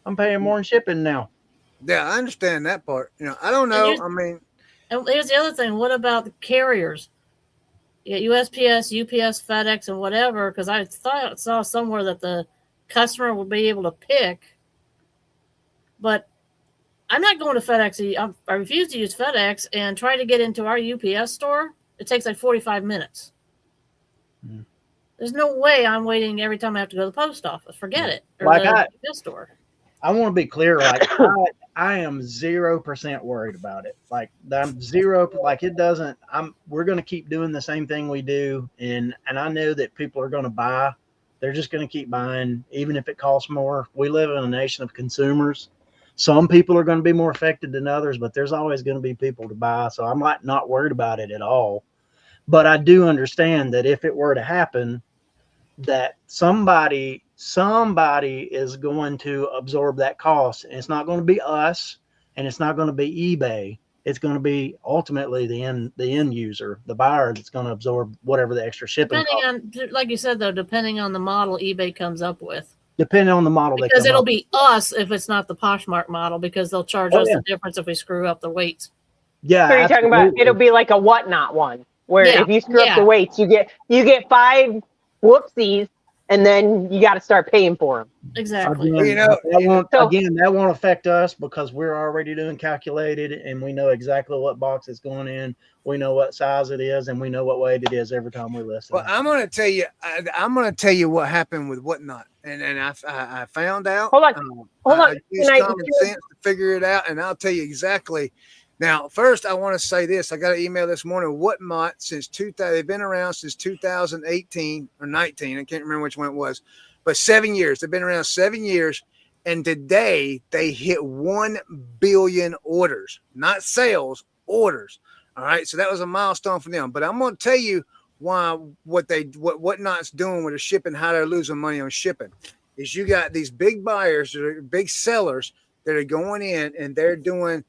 I'm paying more in shipping now. Yeah, I understand that part. I don't know. And here's the other thing. What about the carriers? You got USPS, UPS, FedEx, and whatever. Because I saw somewhere that the customer will be able to pick. But I'm not going to FedEx. I refuse to use FedEx and try to get into our UPS store. It takes like 45 minutes. Mm. There's no way I'm waiting every time I have to go to the post office. Forget it. Or Like the UPS store. I want to be clear. Like I am 0% worried about it. Like I'm zero. Like it doesn't. We're going to keep doing the same thing we do, and I know that people are going to buy. They're just going to keep buying, even if it costs more. We live in a nation of consumers. Some people are going to be more affected than others, but there's always going to be people to buy. So I'm like not worried about it at all. But I do understand that if it were to happen, that somebody is going to absorb that cost. And it's not going to be us, and it's not going to be eBay. It's going to be ultimately the end user, the buyer, that's going to absorb whatever the extra shipping Depending on, like you said, though, depending on the model eBay comes up with. Depending on the model, because it'll be us if it's not the Poshmark model, because they'll charge us yeah. the difference if we screw up the weights. Yeah. So you're talking about it'll be like a whatnot one, where if you screw up the weights, you get 5 whoopsies, and then you got to start paying for them. Exactly. Again, that won't affect us because we're already doing calculated, and we know exactly what box it's going in. We know what size it is, and we know what weight it is every time we listen. Well, I'm going to tell you what happened with Whatnot, and I found out. Hold on. I used common sense to figure it out, and I'll tell you exactly. Now, first, I want to say this. I got an email this morning. Whatnot, they've been around since 2018 or 19. I can't remember which one it was, but 7 years. They've been around 7 years, and today they hit 1 billion orders, not sales, orders. All right, so that was a milestone for them. But I'm going to tell you why what Whatnot's doing with the shipping, how they're losing money on shipping, is you got these big buyers, that are big sellers that are going in and they're doing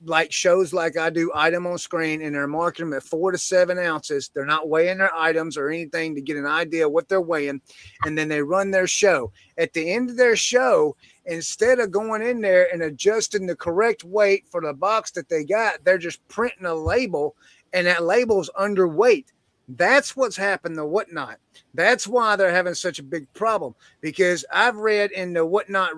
like shows like I do, item on screen, and they're marking them at 4 to 7 ounces. They're not weighing their items or anything to get an idea of what they're weighing, and then they run their show. At the end of their show, instead of going in there and adjusting the correct weight for the box that they got, they're just printing a label, and that label's underweight. That's what's happened to Whatnot. That's why they're having such a big problem, because I've read in the Whatnot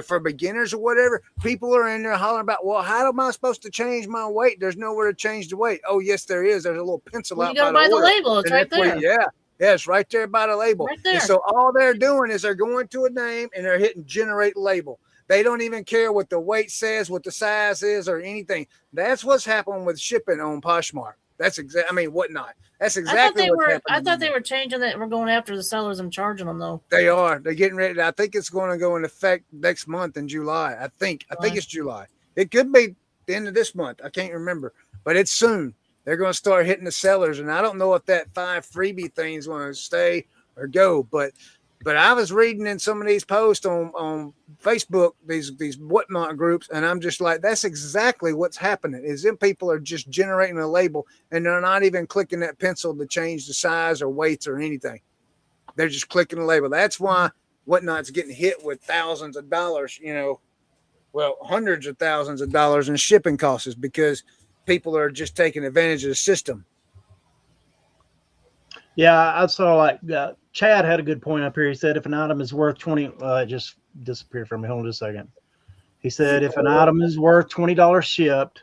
for beginners or whatever, people are in there hollering about, well, how am I supposed to change my weight? There's nowhere to change the weight. Oh, yes, there is. There's a little pencil out. You got to buy the label. It's right there. Yeah, it's right there by the label. Right there. And so all they're doing is they're going to a name and they're hitting generate label. They don't even care what the weight says, what the size is, or anything. That's what's happening with shipping on Poshmark. That's Whatnot. That's exactly what's happening. I thought they were changing that. We're going after the sellers and charging them, though. They are. They're getting ready. I think it's going to go into effect next month in July. I think it's July. It could be the end of this month. I can't remember, but it's soon. They're going to start hitting the sellers, and I don't know if that 5 freebie thing is going to stay or go, but I was reading in some of these posts on Facebook, these Whatnot groups, and I'm just like, that's exactly what's happening. Is them people are just generating a label, and they're not even clicking that pencil to change the size or weights or anything. They're just clicking the label. That's why Whatnot's getting hit with thousands of dollars, hundreds of thousands of dollars in shipping costs, because people are just taking advantage of the system. Yeah, I saw like Chad had a good point up here. He said if an item is worth 20, it just disappeared from me. Hold on just a second. He said if an item is worth $20 shipped,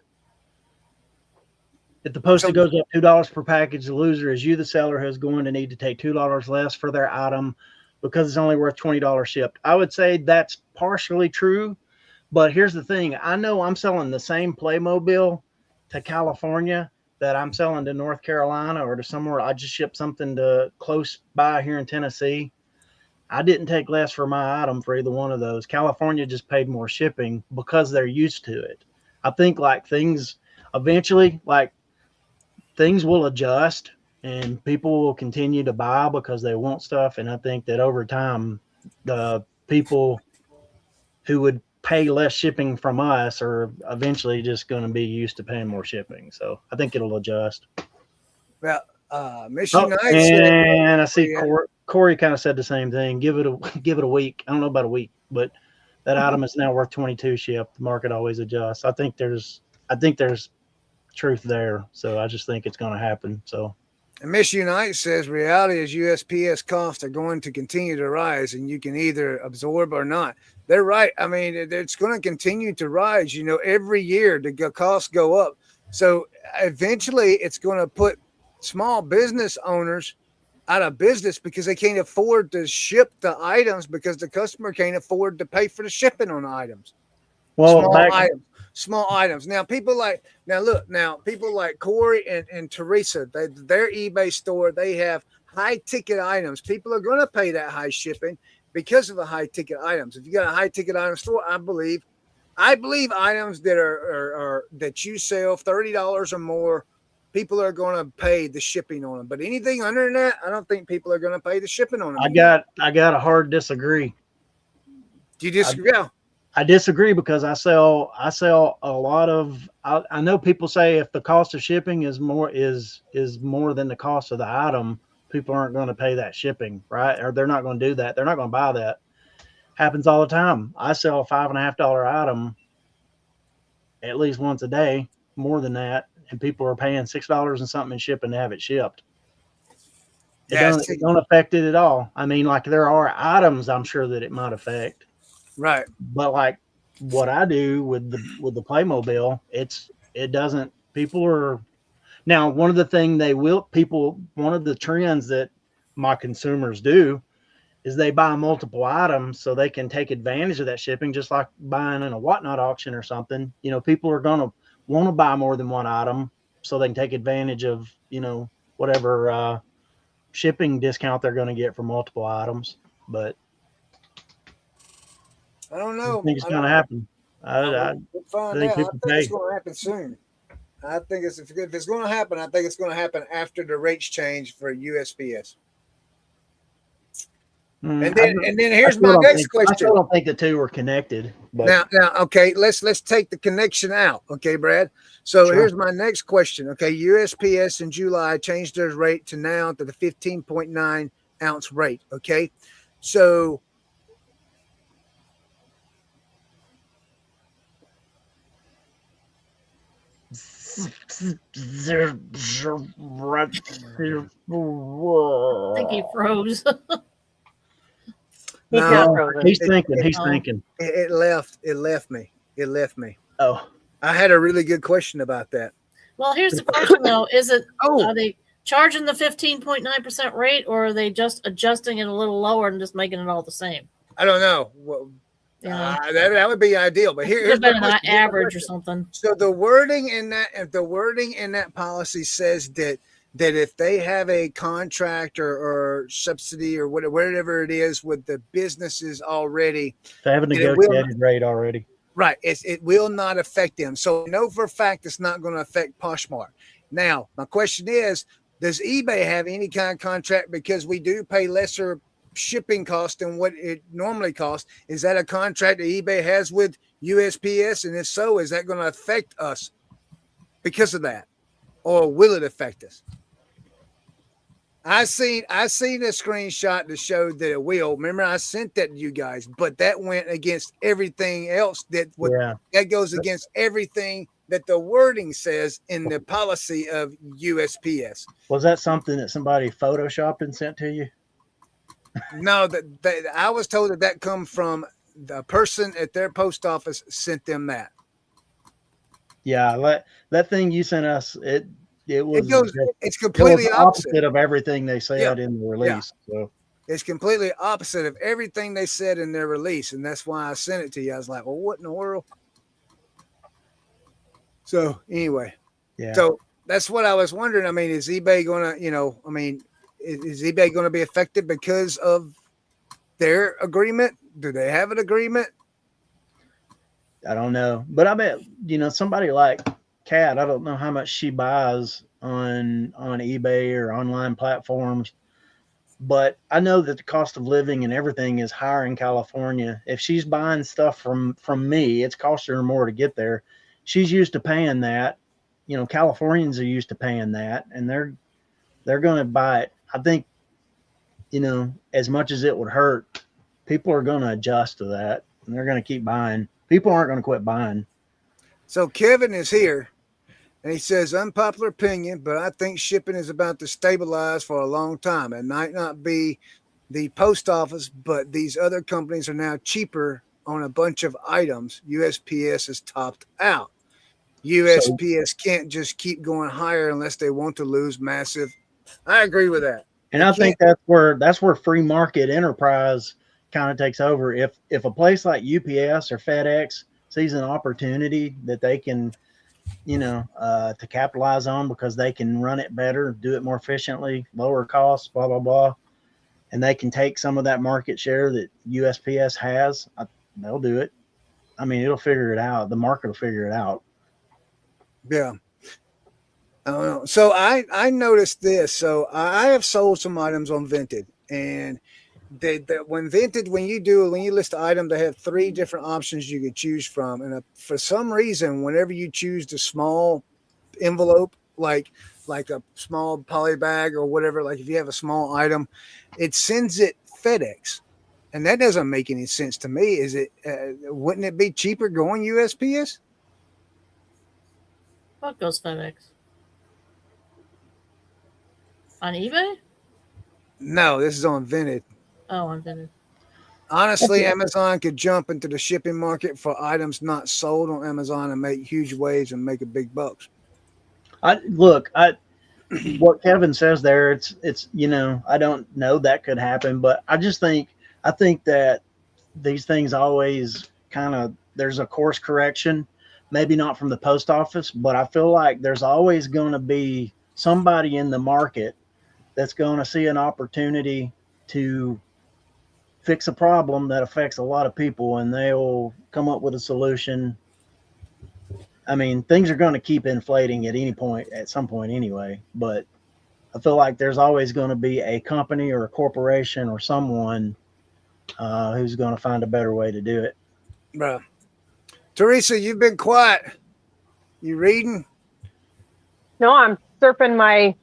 if the postage goes up $2 per package, the loser is you, the seller, who's going to need to take $2 less for their item because it's only worth $20 shipped. I would say that's partially true, but here's the thing. I know I'm selling the same Playmobil to California that I'm selling to North Carolina or to somewhere. I just shipped something to close by here in Tennessee. I didn't take less for my item for either one of those. California just paid more shipping because they're used to it. I think like things eventually, like things will adjust and people will continue to buy because they want stuff. And I think that over time, the people who would pay less shipping from us are eventually just going to be used to paying more shipping. So I think it'll adjust. Well, Michigan Knights. And I see Corey kind of said the same thing. Give it a week. I don't know about a week, but that item is now worth 22 shipped. The market always adjusts. I think there's truth there. So I just think it's going to happen. So And Miss Unite says reality is USPS costs are going to continue to rise, and you can either absorb or not. They're right. I mean, it's going to continue to rise. You know, every year the costs go up. So eventually, it's going to put small business owners out of business because they can't afford to ship the items because the customer can't afford to pay for the shipping on the items. Well, Small items. Now people like people like Corey and Teresa, their eBay store, they have high ticket items. People are going to pay that high shipping because of the high ticket items. If you got a high ticket item store, I believe items that are that you sell $30 or more, people are going to pay the shipping on them. But anything under that, I don't think people are going to pay the shipping on them. I got a hard disagree. Do you disagree? I disagree because I sell a lot of. I know people say if the cost of shipping is more than the cost of the item, people aren't going to pay that shipping, right? Or they're not going to do that. They're not going to buy that. Happens all the time. I sell a $5.50 item at least once a day, more than that, and people are paying $6 and something in shipping to have it shipped. It don't affect it at all. I mean, like there are items I'm sure that it might affect. Right. But like what I do with the Playmobil, it doesn't. People are now one of the trends that my consumers do is they buy multiple items so they can take advantage of that shipping, just like buying in a whatnot auction or something. You know, people are going to want to buy more than one item so they can take advantage of, you know, whatever shipping discount they're going to get for multiple items. But I don't know. I think it's going to happen. I think it's going to happen soon. I think if it's going to happen, I think it's going to happen after the rates change for USPS. And then here's my next question. I still don't think the two are connected. But. Now, okay, let's take the connection out. Okay, Brad. So here's my next question. Okay, USPS in July changed their rate to now to the 15.9 ounce rate. Okay, so. I think he froze. He's thinking. It left me. Oh, I had a really good question about that. Well, here's the question though: are they charging the 15.9% rate, or are they just adjusting it a little lower and just making it all the same? I don't know. Well, that would be ideal. But here's an average or something. So the wording in that policy says that if they have a contract or subsidy or whatever it is with the businesses already, they have a negotiated rate already. Right. It will not affect them. So I know for a fact it's not going to affect Poshmark. Now, my question is, does eBay have any kind of contract because we do pay lesser shipping cost than what it normally costs? Is that a contract that eBay has with USPS? And if so, is that going to affect us because of that? Or will it affect us? I seen a screenshot that showed that it will. Remember, I sent that to you guys, but that went against everything else that goes against everything that the wording says in the policy of USPS. Was that something that somebody photoshopped and sent to you? No, that I was told that come from the person at their post office sent them that. Yeah, that thing you sent us, it's completely opposite of everything they said in the release. Yeah. So it's completely opposite of everything they said in their release, and that's why I sent it to you. I was like, well, what in the world? So anyway, so that's what I was wondering. I mean, is eBay going to, is eBay going to be affected because of their agreement? Do they have an agreement? I don't know. But I bet, somebody like Kat, I don't know how much she buys on eBay or online platforms, but I know that the cost of living and everything is higher in California. If she's buying stuff from me, it's costing her more to get there. She's used to paying that. Californians are used to paying that, and they're going to buy it. I think, as much as it would hurt, people are going to adjust to that, and they're going to keep buying. People aren't going to quit buying. So Kevin is here, And he says, unpopular opinion, but I think shipping is about to stabilize for a long time. It might not be the post office, but these other companies are now cheaper on a bunch of items. USPS is topped out. USPS can't just keep going higher unless they want to lose massive. I agree with that. And I think that's where free market enterprise kind of takes over. If a place like UPS or FedEx sees an opportunity that they can, to capitalize on because they can run it better, do it more efficiently, lower costs, blah, blah, blah, and they can take some of that market share that USPS has, they'll do it. I mean, it'll figure it out. The market will figure it out. Yeah. I don't know. So I noticed this. So I have sold some items on Vinted, and when you list an item, they have 3 different options you can choose from. And for some reason, whenever you choose the small envelope, like a small poly bag or whatever, like if you have a small item, it sends it FedEx, and that doesn't make any sense to me. Is it? Wouldn't it be cheaper going USPS? What goes FedEx? On eBay? No, this is on Vinted. Oh, on Vinted. Honestly, Amazon could jump into the shipping market for items not sold on Amazon and make huge waves and make a big bucks. What Kevin says there, it's I don't know, that could happen, but I think that these things always kind of, there's a course correction, maybe not from the post office, but I feel like there's always going to be somebody in the market that's going to see an opportunity to fix a problem that affects a lot of people, and they'll come up with a solution. I mean, things are going to keep inflating at some point anyway, but I feel like there's always going to be a company or a corporation or someone who's going to find a better way to do it. Bro. Teresa, you've been quiet. You reading? No, I'm surfing my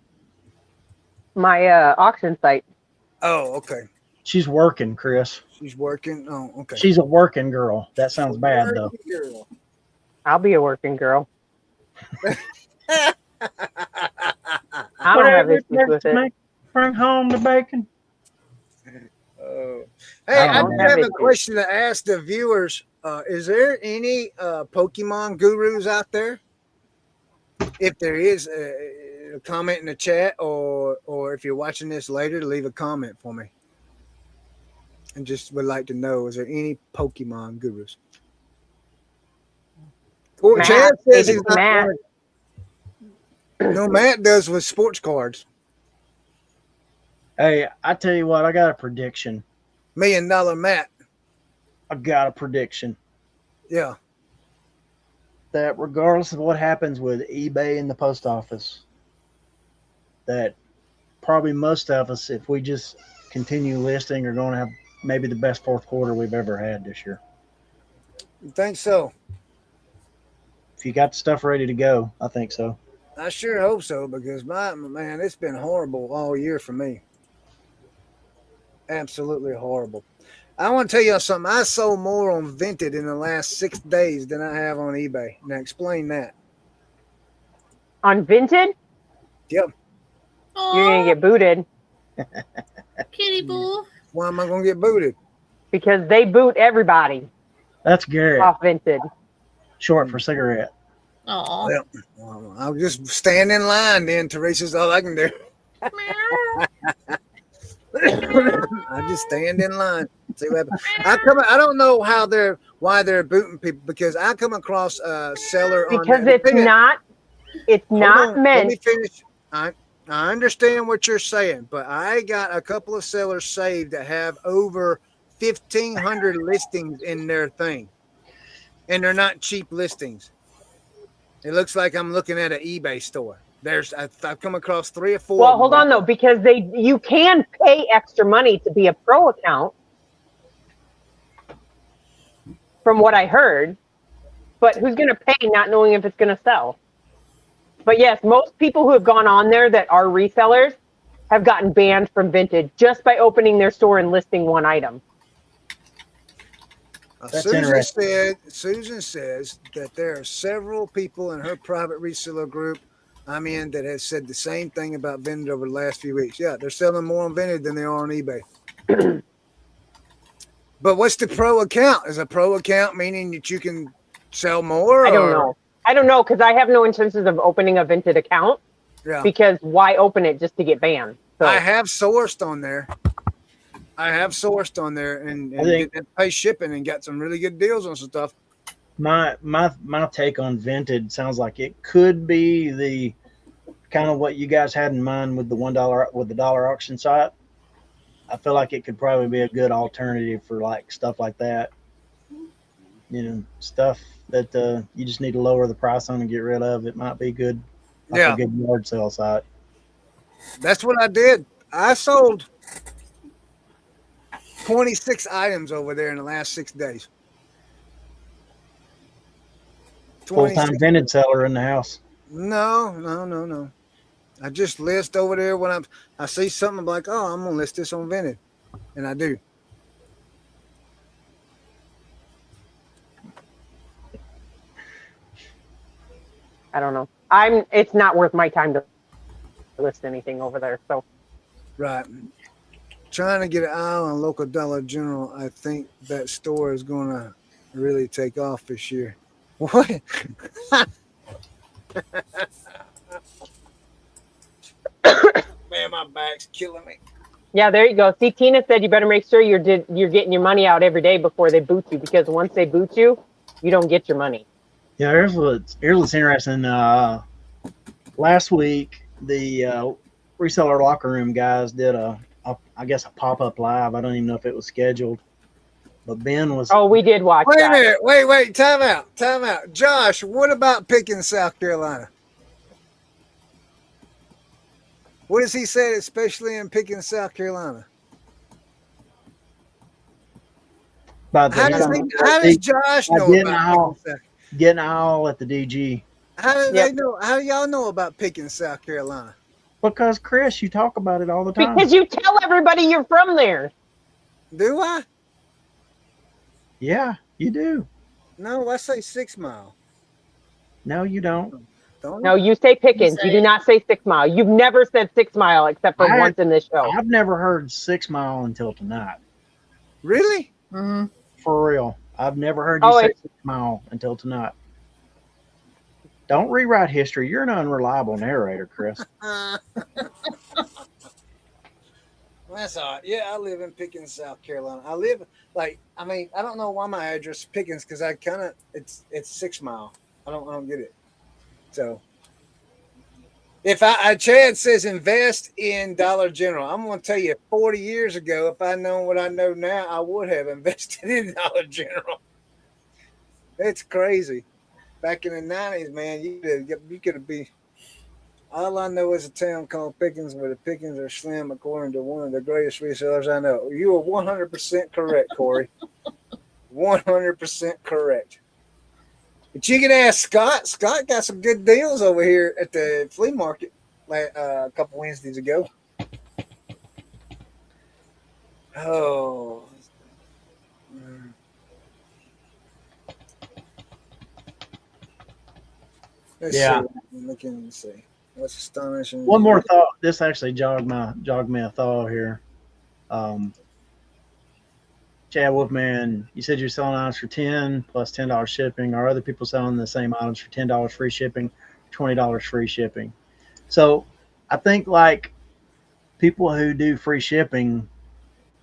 auction site. Oh, okay. She's working, Chris. She's working. Oh, okay. She's a working girl. That sounds bad, though. Girl. I'll be a working girl. I don't have issues with it. Bring home the bacon. Hey, I do have a question to ask the viewers. Is there any Pokemon gurus out there? If there is, comment in the chat, or if you're watching this later, leave a comment for me. And just would like to know, is there any Pokemon gurus? Well, Chad says he's not Matt. No, Matt does with sports cards. Hey, I tell you what, I got a prediction. $1 Million Matt. I got a prediction. Yeah. That regardless of what happens with eBay and the post office, that probably most of us, if we just continue listing, are going to have maybe the best fourth quarter we've ever had this year. You think so? If you got the stuff ready to go, I think so. I sure hope so, because man, it's been horrible all year for me. Absolutely horrible. I want to tell you something. I sold more on Vinted in the last 6 days than I have on eBay. Now explain that. On Vinted? Yep. You're going to get booted. Kitty boo. Why am I going to get booted? Because they boot everybody That's Garrett, off Vinted. short for cigarette. Aw. Well, I'll just stand in line then. Teresa's all I can do. I just stand in line. See what happens. I don't know why they're booting people, because I come across a seller Because on it's not meant. Let me finish. I understand what you're saying, but I got a couple of sellers saved that have over 1,500 listings in their thing, and they're not cheap listings. It looks like I'm looking at an eBay store. I've come across 3 or 4. Well, hold on though, because you can pay extra money to be a pro account, from what I heard. But who's going to pay not knowing if it's going to sell? But yes, most people who have gone on there that are resellers have gotten banned from Vinted just by opening their store and listing one item. That's interesting. Susan says that there are several people in her private reseller group I'm in that has said the same thing about Vinted over the last few weeks. Yeah, they're selling more on Vinted than they are on eBay. But what's the pro account? Is a pro account meaning that you can sell more? I don't know. I don't know because I have no intentions of opening a Vinted account. Yeah. Because why open it just to get banned? So. I have sourced on there. And didn't pay shipping and got some really good deals on some stuff. My take on Vinted sounds like it could be the kind of what you guys had in mind with the $1 with the dollar auction site. I feel like it could probably be a good alternative for like stuff like that. You know, stuff that you just need to lower the price on and get rid of. It might be good. Like a good yard sale site. That's what I did. I sold 26 items over there in the last 6 days. Full-time Vinted seller in the house. No. I just list over there when I see something. I'm like, oh, I'm gonna list this on Vinted, and I do. I don't know. It's not worth my time to list anything over there. So, right. Trying to get an eye on local Dollar General. I think that store is gonna really take off this year. What? Man, my back's killing me. Yeah, there you go. See, Tina said you better make sure you're getting your money out every day before they boot you, because once they boot you, you don't get your money. Yeah, here's what's interesting. Last week, the reseller locker room guys did a pop-up live. I don't even know if it was scheduled, but Ben was. Oh, we did watch. Wait a minute. Wait. Time out. Josh, what about Pickin, South Carolina? What does he say, especially in Pickin, South Carolina? How does Josh know about getting all at the DG? How do they know? How do y'all know about Pickin, South Carolina? Because Chris, you talk about it all the time. Because you tell everybody you're from there. Do I? Yeah, you do. No, I say 6 Mile. No, you don't. No, you say Pickens. You do not say 6 Mile. You've never said 6 Mile except for once in this show. I've never heard 6 Mile until tonight. Really? Mm-hmm. For real. I've never heard you say 6 Mile until tonight. Don't rewrite history. You're an unreliable narrator, Chris. That's all right. Yeah, I live in Pickens, South Carolina. I live I don't know why my address is Pickens, because I kind of it's 6 Mile. I don't get it. So if Chad says invest in Dollar General, I'm going to tell you 40 years ago, if I known what I know now, I would have invested in Dollar General. It's crazy. Back in the 90s, man, you could be. All I know is a town called Pickens, where the Pickens are slim, according to one of the greatest resellers I know. You are 100% correct, Corey. 100% correct. But you can ask Scott. Scott got some good deals over here at the flea market a couple Wednesdays ago. Oh. Let's see. What's astonishing? One more thought. This actually jogged me a thought here. Chad Wolfman, you said you're selling items for $10 plus $10 shipping. Are other people selling the same items for $10 free shipping, $20 free shipping? So I think like people who do free shipping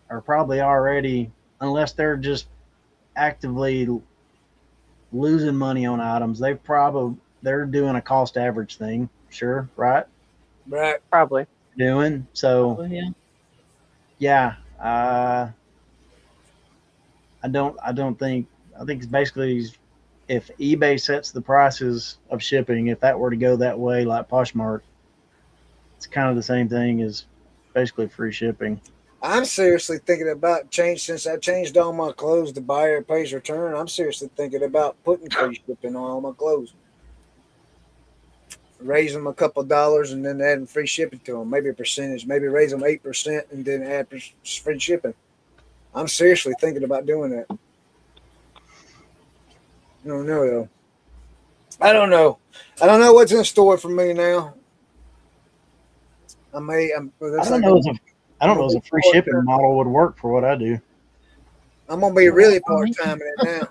are probably already, unless they're just actively losing money on items, they're doing a cost average thing. Sure, right? Right. Probably. Doing so. Probably, yeah. I think it's basically if eBay sets the prices of shipping, if that were to go that way like Poshmark, it's kind of the same thing as basically free shipping. I'm seriously thinking about since I changed all my clothes to buyer pays return. I'm seriously thinking about putting free shipping on all my clothes. Raise them a couple of dollars and then adding free shipping to them, maybe a percentage, maybe raise them 8% and then add free shipping. I'm seriously thinking about doing that. I don't know though. I don't know. I don't know what's in store for me now. I don't know if a free shipping model would work for what I do. I'm gonna be really part time in it now.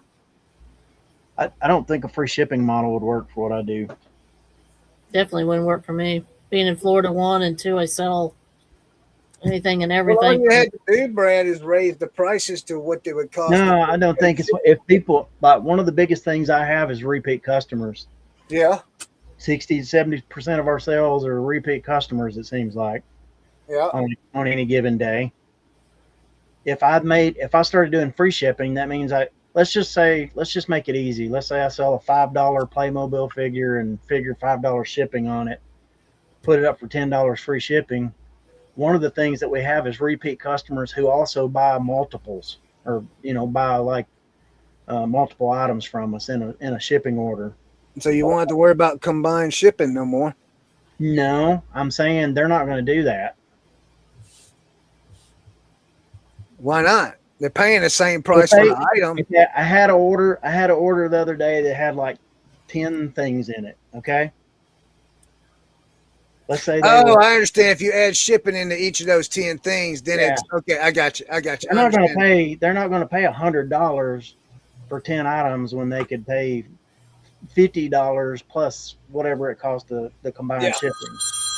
I don't think a free shipping model would work for what I do. Definitely wouldn't work for me. Being in Florida, 1, and 2, I sell anything and everything. Well, all you had to do, Brad, is raise the prices to what they would cost. No, I don't think it's if people like one of the biggest things I have is repeat customers. Yeah. 60 to 70% of our sales are repeat customers, it seems like. Yeah. On any given day. If I started doing free shipping, that means let's just make it easy. Let's say I sell a $5 Playmobil figure and figure $5 shipping on it, put it up for $10 free shipping. One of the things that we have is repeat customers who also buy multiples or, buy like multiple items from us in a shipping order. So you won't have to worry about combined shipping no more. No, I'm saying they're not going to do that. Why not? They're paying the same price for the item. I had an order the other day that had like 10 things in it. Okay. Let's say. I understand. If you add shipping into each of those 10 things, then it's okay. I got you. They're not going to pay $100 for 10 items when they could pay $50 plus whatever it costs the combined shipping.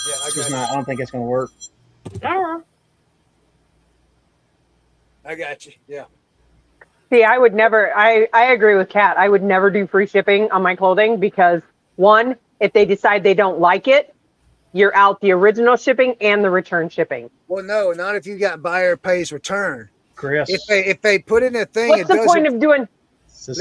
Yeah, I don't think it's going to work. I got you. Yeah. See, I would never. I agree with Kat. I would never do free shipping on my clothing because, one, if they decide they don't like it, you're out the original shipping and the return shipping. Well, no, not if you got buyer pays return. Chris, if they put in a thing, what's the point of doing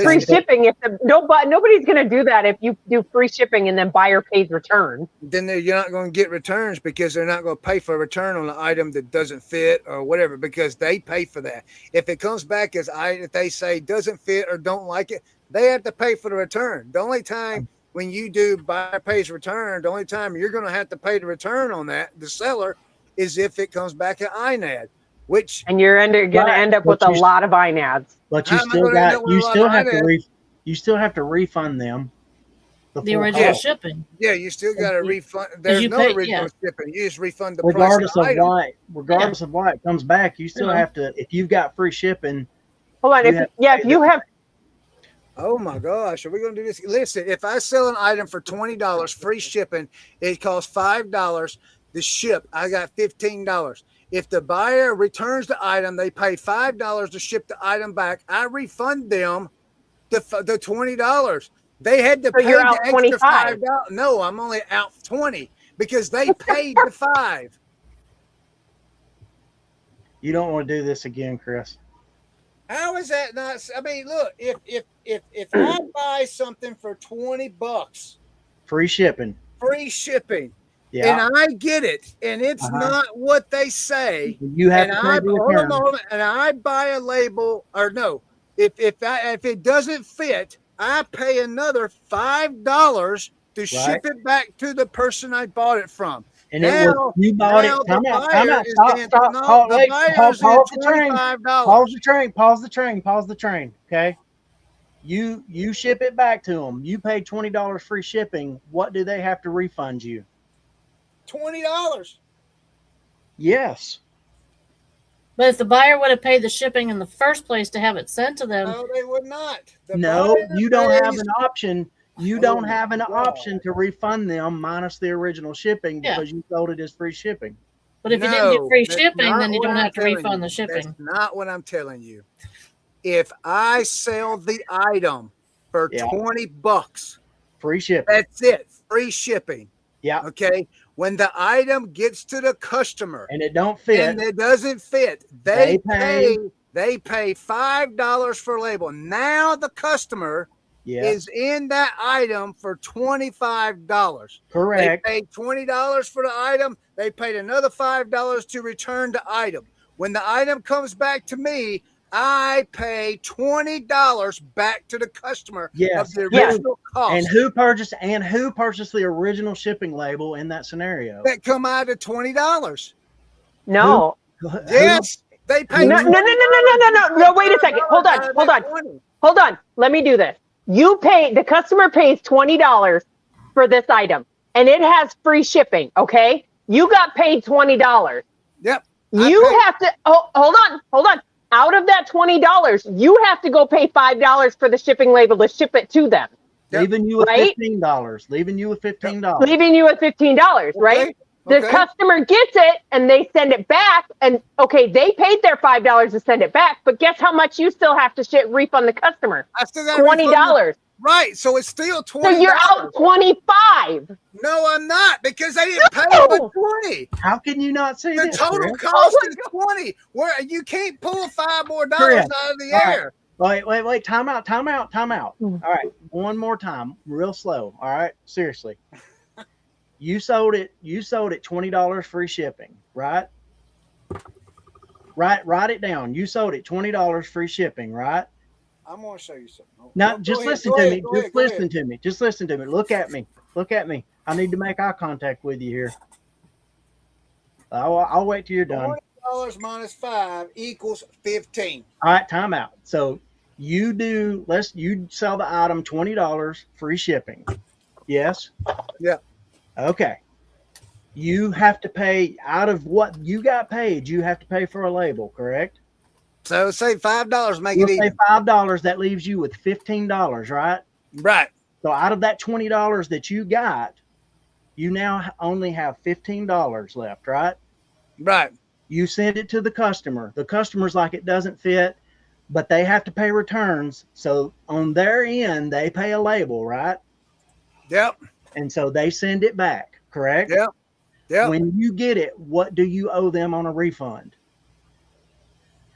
free shipping if nobody's going to do that if you do free shipping and then buyer pays return? Then you're not going to get returns because they're not going to pay for a return on an item that doesn't fit or whatever because they pay for that. If it comes back if they say doesn't fit or don't like it, they have to pay for the return. The only time when you do buyer pays return, the only time you're going to have to pay the return on that, the seller, is if it comes back at INAD. And you're going to end up with a lot of INADs. But you still have to refund them the original shipping. Yeah, you still got to refund. There's original shipping. You just refund the regardless price of the why. Regardless of why it comes back, you still have to. If you've got free shipping. Hold on. If you have. Oh my gosh, are we going to do this? Listen, if I sell an item for $20, free shipping, it costs $5 to ship. I got $15. If the buyer returns the item, they pay $5 to ship the item back. I refund them the $20. They had to pay the extra $5. No, I'm only out $20 because they paid the $5. You don't want to do this again, Chris. How is that not? I mean, look, if I buy something for $20, free shipping. Yeah. And I get it, and it's not what they say. You have and I buy a label, or no, if it doesn't fit, I pay another $5 to ship it back to the person I bought it from. And you bought it. Come out. Pause the train. Okay. You ship it back to them. You paid $20 free shipping. What do they have to refund you? $20. Yes. But if the buyer would have paid the shipping in the first place to have it sent to them. No, they would not. You don't have an option. You don't have an option to refund them minus the original shipping because you sold it as free shipping. But if you didn't get free shipping, then you don't have to refund the shipping. That's not what I'm telling you. If I sell the item for $20, free shipping. That's it. Free shipping. Yeah. Okay. When the item gets to the customer and it don't fit, and it doesn't fit, they pay $5 for label. Now the customer is in that item for $25. Correct. They paid $20 for the item. They paid another $5 to return the item. When the item comes back to me, I pay $20 back to the customer of the original cost. And who purchased the original shipping label in that scenario? That come out of $20. No. Yes, they pay. No. Wait a second. Hold on. Let me do this. The customer pays $20 for this item and it has free shipping. Okay. You got paid $20. Yep. You have to, hold on. Out of that $20, you have to go pay $5 for the shipping label to ship it to them. Yep. Leaving you with Right? $15. Leaving you with $15. Leaving you with $15, right? The customer gets it and they send it back. And okay, they paid their $5 to send it back, but guess how much you still have to refund the customer? I still got $20. Right. So it's still $20. So you're out $25. No, I'm not, because they didn't pay but 20. How can you not see The this, total Chris? cost is 20. Where you can't pull $5 more Chris, out of the all air. Wait. Time out. Mm. All right. One more time. Real slow. All right. Seriously. You sold it $20 free shipping, right? Write it down. You sold it $20 free shipping, right? I'm going to show you something. Now, just listen to me. Just listen to me. Look at me. I need to make eye contact with you here. I'll wait till you're done. $20 minus 5 equals 15. All right, time out. So you sell the item $20 free shipping. Yes? Yeah. Okay. You have to pay out of what you got paid, you have to pay for a label, correct? So say $5, make We'll it say even. $5, that leaves you with $15, right? Right. So out of that $20 that you got, you now only have $15 left, right? Right. You send it to the customer. The customer's like, it doesn't fit, but they have to pay returns. So on their end, they pay a label, right? Yep. And so they send it back, correct? Yep. Yep. When you get it, what do you owe them on a refund?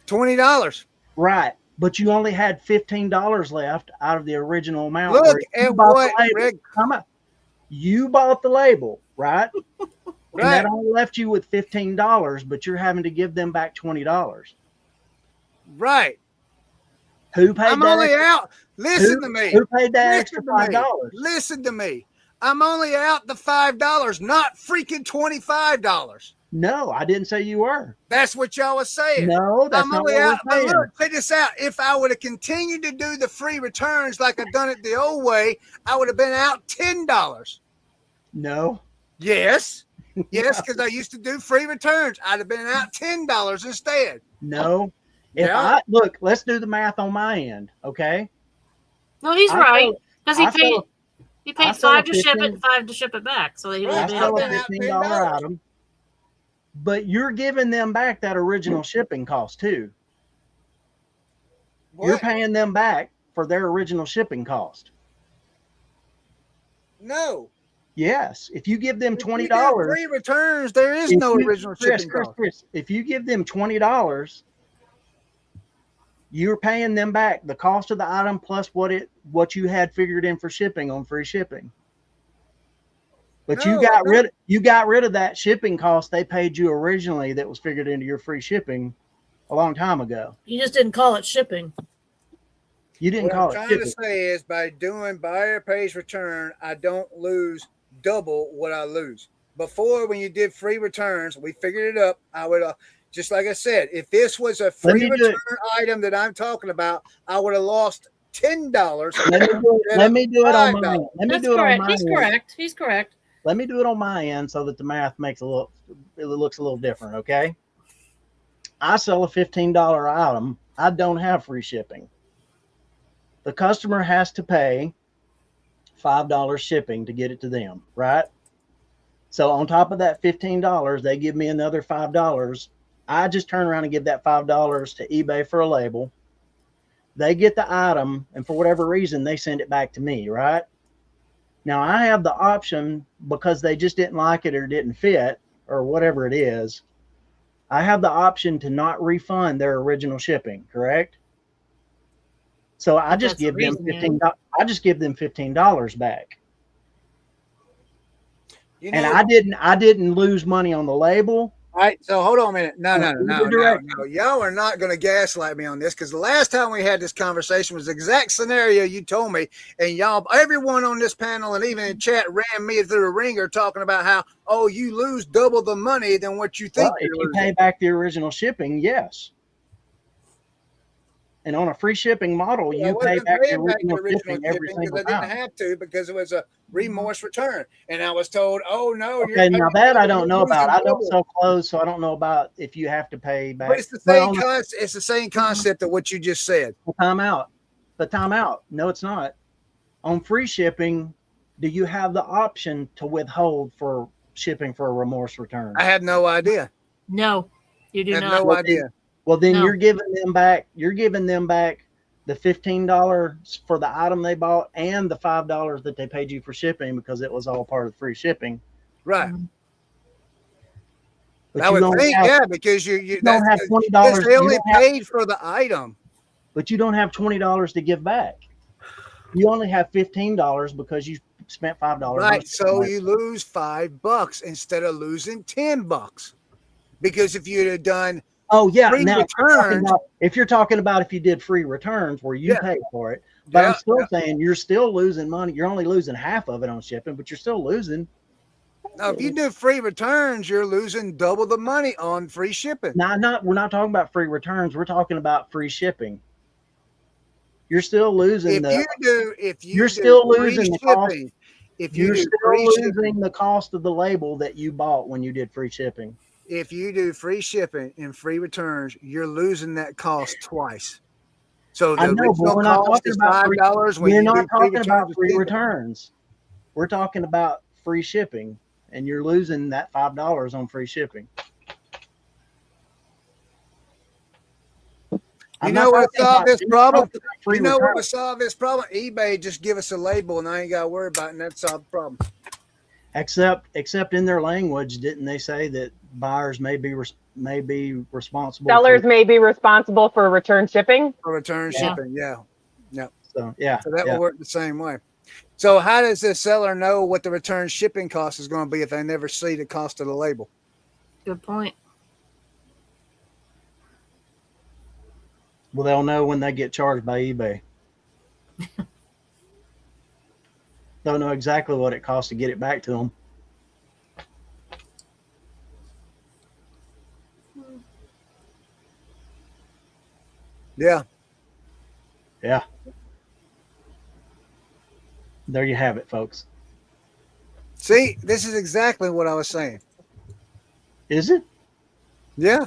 $20. Right. But you only had $15 left out of the original amount. Look You at bought what the label. Rick. Come on. You bought the label, right? And Right. that only left you with $15, but you're having to give them back $20. Right. Who paid I'm that only extra- out. Listen to me. Who paid that extra Listen to me. $5? Listen to me. I'm only out the $5, not freaking $25. No, I didn't say you were. That's what y'all was saying. No, that's I'm not only what out. we're saying. But look, check this out. If I would have continued to do the free returns like I've done it the old way, I would have been out $10. No. Yes. Yes, because I used to do free returns. I'd have been out $10 instead. No. If Yeah. look, let's do the math on my end, okay? No, he's I right sell- because I sell- he I paid sell $5 to ship it 15 and $5 to ship it back. So he Right. I would be sell out a been there. out $15 $10. item, but you're giving them back that original shipping cost too. You're What? paying them back for their original shipping cost. No. Yes. If you give them If we do $20, free returns, there is no original shipping cost. Chris, if you give them $20, you're paying them back the cost of the item plus what you had figured in for shipping on free shipping. But No, you got rid of that shipping cost they paid you originally that was figured into your free shipping a long time ago. You just didn't call it shipping. You didn't What call I'm it trying shipping. to say is by doing buyer pays return, I don't lose double what I lose. Before, when you did free returns, we figured it up. I would just like I said, if this was a free return item that I'm talking about, I would have lost $10. Let me do it on my end. Let me That's do it on correct. my He's end. correct. He's correct. Let me do it on my end so that the math it looks a little different, okay? I sell a $15 item. I don't have free shipping. The customer has to pay $5 shipping to get it to them, right? So on top of that $15, they give me another $5. I just turn around and give that $5 to eBay for a label. They get the item, and for whatever reason, they send it back to me, right? Now I have the option, because they just didn't like it or didn't fit or whatever it is, I have the option to not refund their original shipping, correct? So I just give them $15. I just give them $15 back. You know, And I didn't lose money on the label. all right, so hold on a minute. No. Direct. Y'all are not going to gaslight me on this, because the last time we had this conversation was the exact scenario you told me, and y'all, everyone on this panel and even in chat ran me through the ringer talking about how, oh, you lose double the money than what you think. Well, if you pay back the original shipping, yes. And on a free shipping model, I you pay wasn't back the paying back the original original shipping every shipping because single I didn't time. have to because it was a remorse return, and I was told, "Oh no, Okay, now that I don't know about. I don't double." sell clothes, so I don't know about if you have to pay But back. it's the Well, same concept. It's the same concept of what you just said. time out. But time out. No, it's not. On free shipping, do you have the option to withhold for shipping for a remorse return? I had no idea. No, you do I have not. no idea. Well, then No. you're giving them back. You're giving them back the $15 for the item they bought and the $5 that they paid you for shipping because it was all part of the free shipping. Right. But I you would don't think, have, yeah, because you don't have $20. They only paid for the item. But you don't have $20 to give back. You only have $15 because you spent $5. Right. So you lose $5 instead of losing $10. Because if you'd have done free now returns, if you're talking about if you did free returns where you pay for it, but I'm still saying you're still losing money. You're only losing half of it on shipping, but you're still losing. now if you do free returns, you're losing double the money on free shipping. Now, we're not talking about free returns. We're talking about free shipping. You're still losing you're still losing the cost. If you You're do still free losing shipping, the cost of the label that you bought when you did free shipping. if you do free shipping and free returns, you're losing that cost twice. So the original cost is $5 when we're you not do free talking about returns. free returns. We're talking about free shipping, and you're losing that $5 on free shipping. You know what solved this problem? You know what would returns. solve this problem? eBay just give us a label and I ain't got to worry about it, and that solved the problem. Except in their language, didn't they say that buyers may be responsible? Sellers may be responsible for return shipping. For return shipping, yeah. So yeah. So that will work the same way. So how does the seller know what the return shipping cost is going to be if they never see the cost of the label? Good point. Well, they'll know when they get charged by eBay. They'll know exactly what it costs to get it back to them. Yeah. Yeah. There you have it, folks. See, this is exactly what I was saying. Is it? Yeah.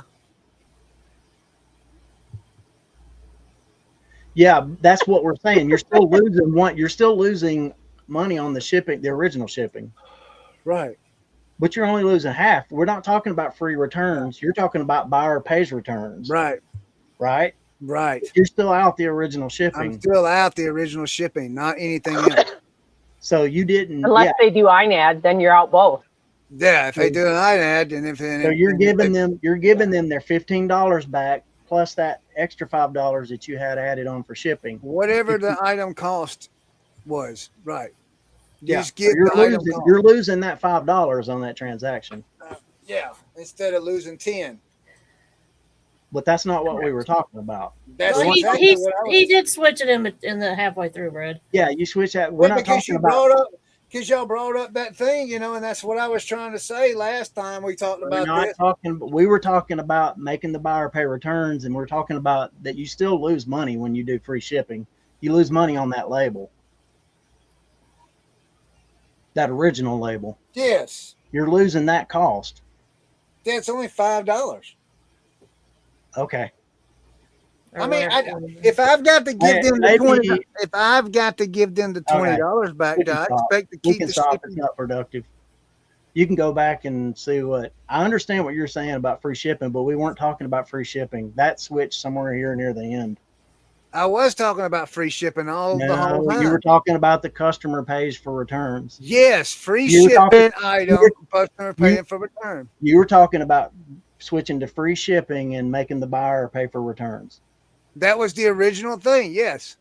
Yeah, that's what we're saying. You're still losing money on the shipping, the original shipping. Right. But you're only losing half. We're not talking about free returns. You're talking about buyer pays returns. Right. Right? Right. You're still out the original shipping. I'm still out the original shipping, not anything else. So you didn't. Unless they do INAD, then you're out both. Yeah, if they do an INAD, and so you're giving them their $15 back plus that extra $5 that you had added on for shipping. Whatever the item cost was, right. You're losing that $5 on that transaction. Yeah, instead of losing 10. But that's not what we were talking about. That's Well, exactly what I was. he did switch it in the halfway through, Brad. Yeah, you switch that. We're not talking about. Because y'all brought up that thing, and that's what I was trying to say last time we talked about this. We were talking about making the buyer pay returns, and we're talking about that you still lose money when you do free shipping. You lose money on that label, that original label. Yes. You're losing that cost. Yeah, it's only $5. Okay. I mean, if I've got to give them the $20, if I've got to give them the $20 back, I expect to keep the shipping. It's not productive. You can go back and see what I understand what you're saying about free shipping, but we weren't talking about free shipping. That switched somewhere here near the end. I was talking about free shipping the whole time. You were talking about the customer pays for returns. Yes, free shipping item, customer paying for return. You were talking about switching to free shipping and making the buyer pay for returns. That was the original thing, yes.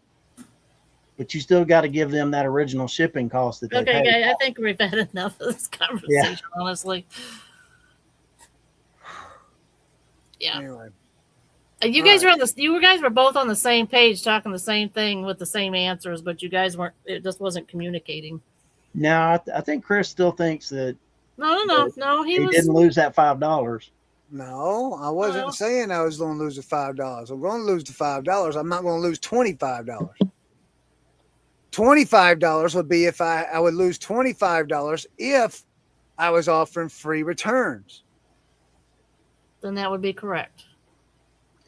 But you still got to give them that original shipping cost that they paid. Okay, I think we've had enough of this conversation, honestly. Yeah. Anyway. You guys were both on the same page talking the same thing with the same answers, but you guys weren't. It just wasn't communicating. No, I think Chris still thinks that. No. He didn't lose that $5. No, I wasn't Well. saying I was going to lose the $5. I'm going to lose the $5. I'm not going to lose $25. $25 would be if I would lose $25 if I was offering free returns. Then that would be correct.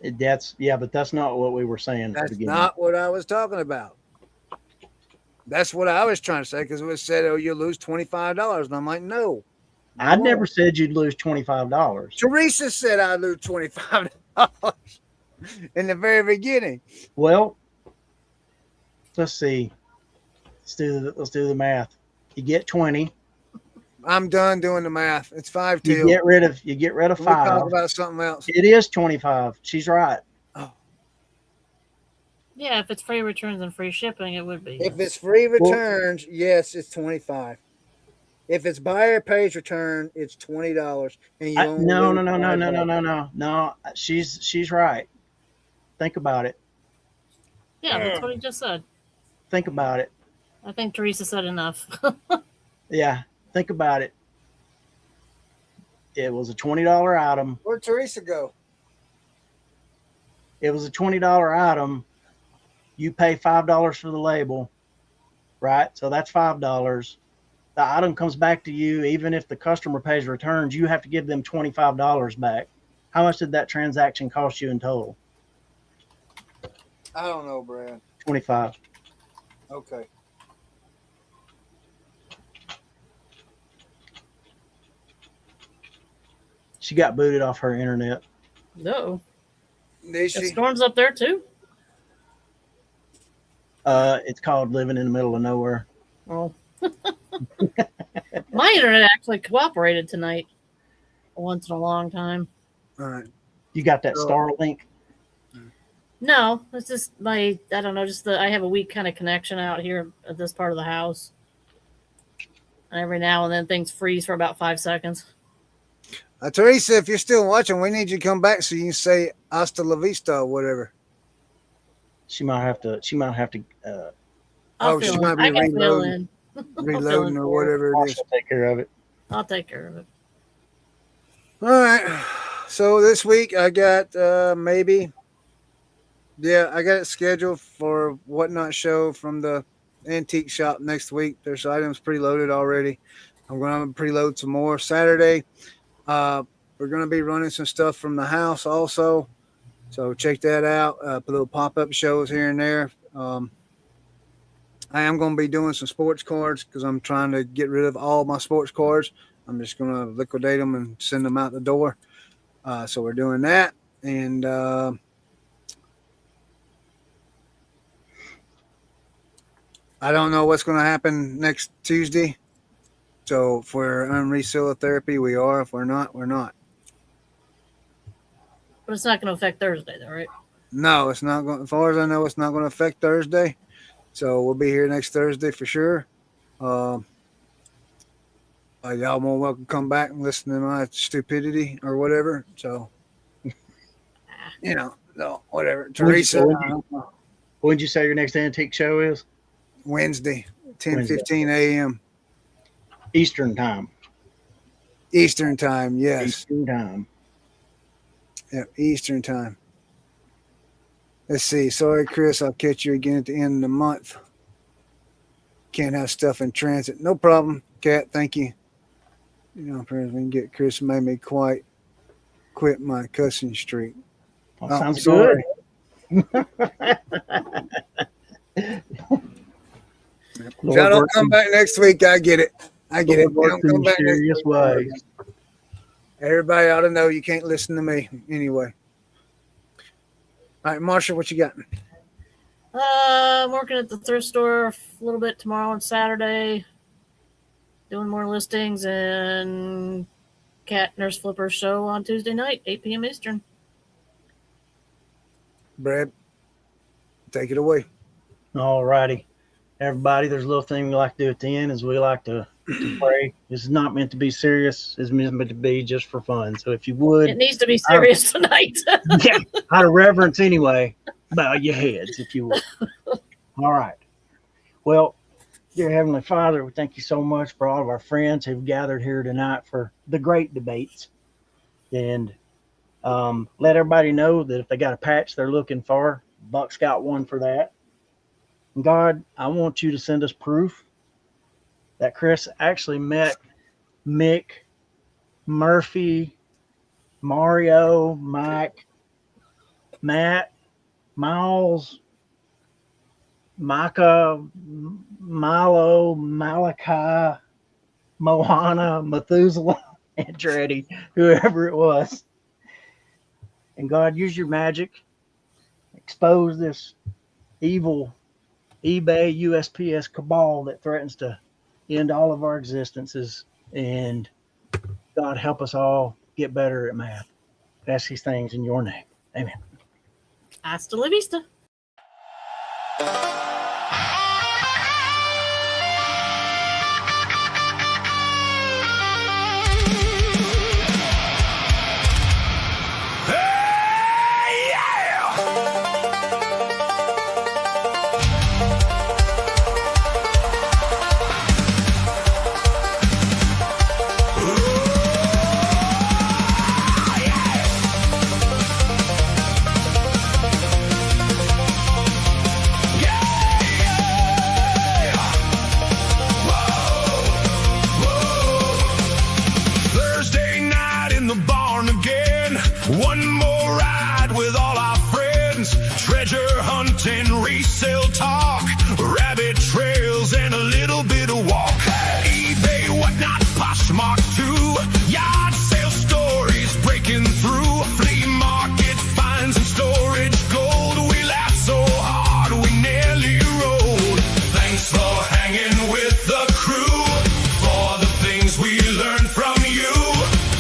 But that's not what we were saying at the That's beginning. not what I was talking about. That's what I was trying to say because it was said, "Oh, you lose $25," and I'm like, "No, I never said you'd lose $25. Teresa said I'd lose $25 in the very beginning. Well, let's see. Let's do the math. You get 20. I'm done doing the math. It's 5 till. You get rid of We 5. talk about something else. It is 25. She's right. Oh. Yeah, if it's free returns and free shipping, it would be. If it's free returns, yes, it's 25. If it's buyer pays return, it's $20. And you only No. lose $5. No. She's right. Think about it. Yeah, that's what he just said. Think about it. I think Teresa said enough. Yeah. Think about it. It was a $20 item. Where'd Teresa go? It was a $20 item. You pay $5 for the label, right? So that's $5. The item comes back to you. Even if the customer pays returns, you have to give them $25 back. How much did that transaction cost you in total? I don't know, Brad. 25. Okay. She got booted off her internet. No. Did It she? storms up there too. It's called living in the middle of nowhere. Oh. My internet actually cooperated tonight. Once in a long time. All right. You got that So- Starlink? No, it's just I don't know, I have a weak kind of connection out here at this part of the house. And every now and then things freeze for about 5 seconds. Teresa, if you're still watching, we need you to come back so you can say hasta la vista or whatever. She might have to. I'll Oh, she fill might in. be I can fill reloading. in. Reloading or whatever it is. She'll take care of it. I'll take care of it. All right. So this week I got I got it scheduled for Whatnot show from the antique shop next week. There's items preloaded already. I'm going to preload some more Saturday. We're going to be running some stuff from the house also. So check that out. Little pop-up shows here and there. I am going to be doing some sports cards because I'm trying to get rid of all my sports cards. I'm just going to liquidate them and send them out the door. So we're doing that. And I don't know what's going to happen next Tuesday. So if we're on reseller therapy, we are. If we're not, we're not. But it's not going to affect Thursday, though, right? No, it's not going. As far as I know, it's not going to affect Thursday. So we'll be here next Thursday for sure. Y'all more welcome to come back and listen to my stupidity or whatever. So, no, whatever. Teresa, When did you say your next antique show is? Wednesday, 10:15 a.m. Eastern time. Eastern time. Yes. Eastern time. Yeah, Eastern time. Let's see. Sorry, Chris. I'll catch you again at the end of the month. Can't have stuff in transit. No problem, Kat. Thank you. Perhaps we can get Chris made me quite quit my cussing streak. Well, sounds sorry. good. If y'all don't come back next week, I get it. I get it. Don't come back next Mysterious week. ways. Everybody ought to know you can't listen to me anyway. All right, Marsha, what you got? I'm working at the thrift store a little bit tomorrow and Saturday. Doing more listings and Cat Nurse Flipper show on Tuesday night, 8 p.m. Eastern. Brad, take it away. All righty. Everybody, there's a little thing we like to do at the end is we like to pray. This is not meant to be serious. It's meant to be just for fun. So if you would, It needs to be serious tonight. yeah, out of reverence anyway, bow your heads if you would. All right. Well, dear Heavenly Father, we thank you so much for all of our friends who've gathered here tonight for the great debates. And Let everybody know that if they got a patch they're looking for, Buck's got one for that. And God, I want you to send us proof that Chris actually met Mick, Murphy, Mario, Mike, Matt, Miles, Micah, Milo, Malachi, Moana, Methuselah, Andretti, whoever it was. And God, use your magic, expose this evil eBay USPS cabal that threatens to end all of our existences. And God, help us all get better at math. Ask these things in your name. Amen. Hasta la vista. Hey, yeah! Thursday night in the barn again. One more ride with all our friends. Treasure hunting, resale talk, rabbit trails, and a little bit of walk. eBay, whatnot, Poshmark too. Yard sale stories breaking through. Flea market finds and storage gold. We laughed so hard we nearly rolled. Thanks for hanging with the crew. For the things we learned from you.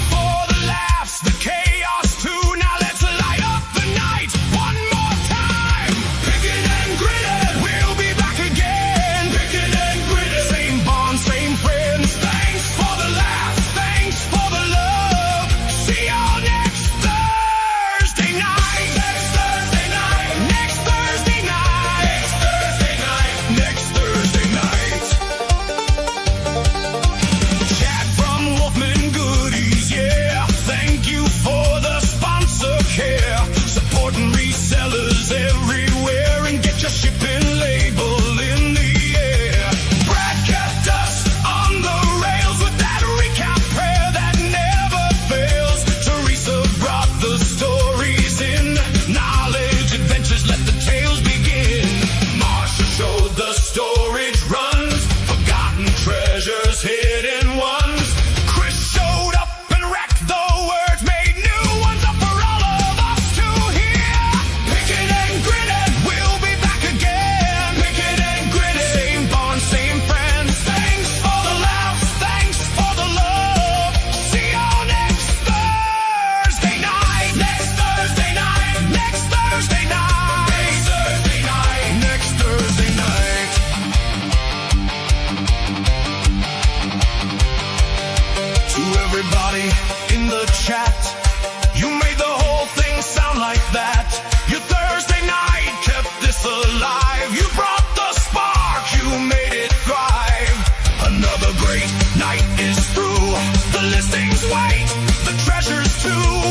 For the laughs, the chaos too. Now let's light up the night one more time. Picking and grinnin', we'll be back again. Picking and grinnin', same bond, same friends. Thanks for the laughs, thanks for the love. See y'all next Thursday night. Next Thursday night. Next Thursday night. Next Thursday night. Next Thursday night. Chad from Wolfman Goodies, yeah. Thank you for the sponsor care. Supporting resellers everywhere and get your shipping label in the air. Brad kept us on the rails with that recap prayer that never fails. Teresa brought the stories in. Knowledge, adventures, let the tales begin. Marsha showed the storage runs. Forgotten treasures, hidden ones. Chris showed up and wrecked the words. Made new ones up for all of us to hear. Picking and grinnin', we'll be back again. Picking and grinnin', same bond, same friends. Thanks for the laughs, thanks for the love. See y'all next Thursday night. Next Thursday night. Next Thursday night. Next Thursday night. Next Thursday night. To everybody in the chat, you made the whole thing sound like that. Your Thursday night kept this alive. You brought the spark, you made it thrive. Another great night is through. The listings wait, the treasures too.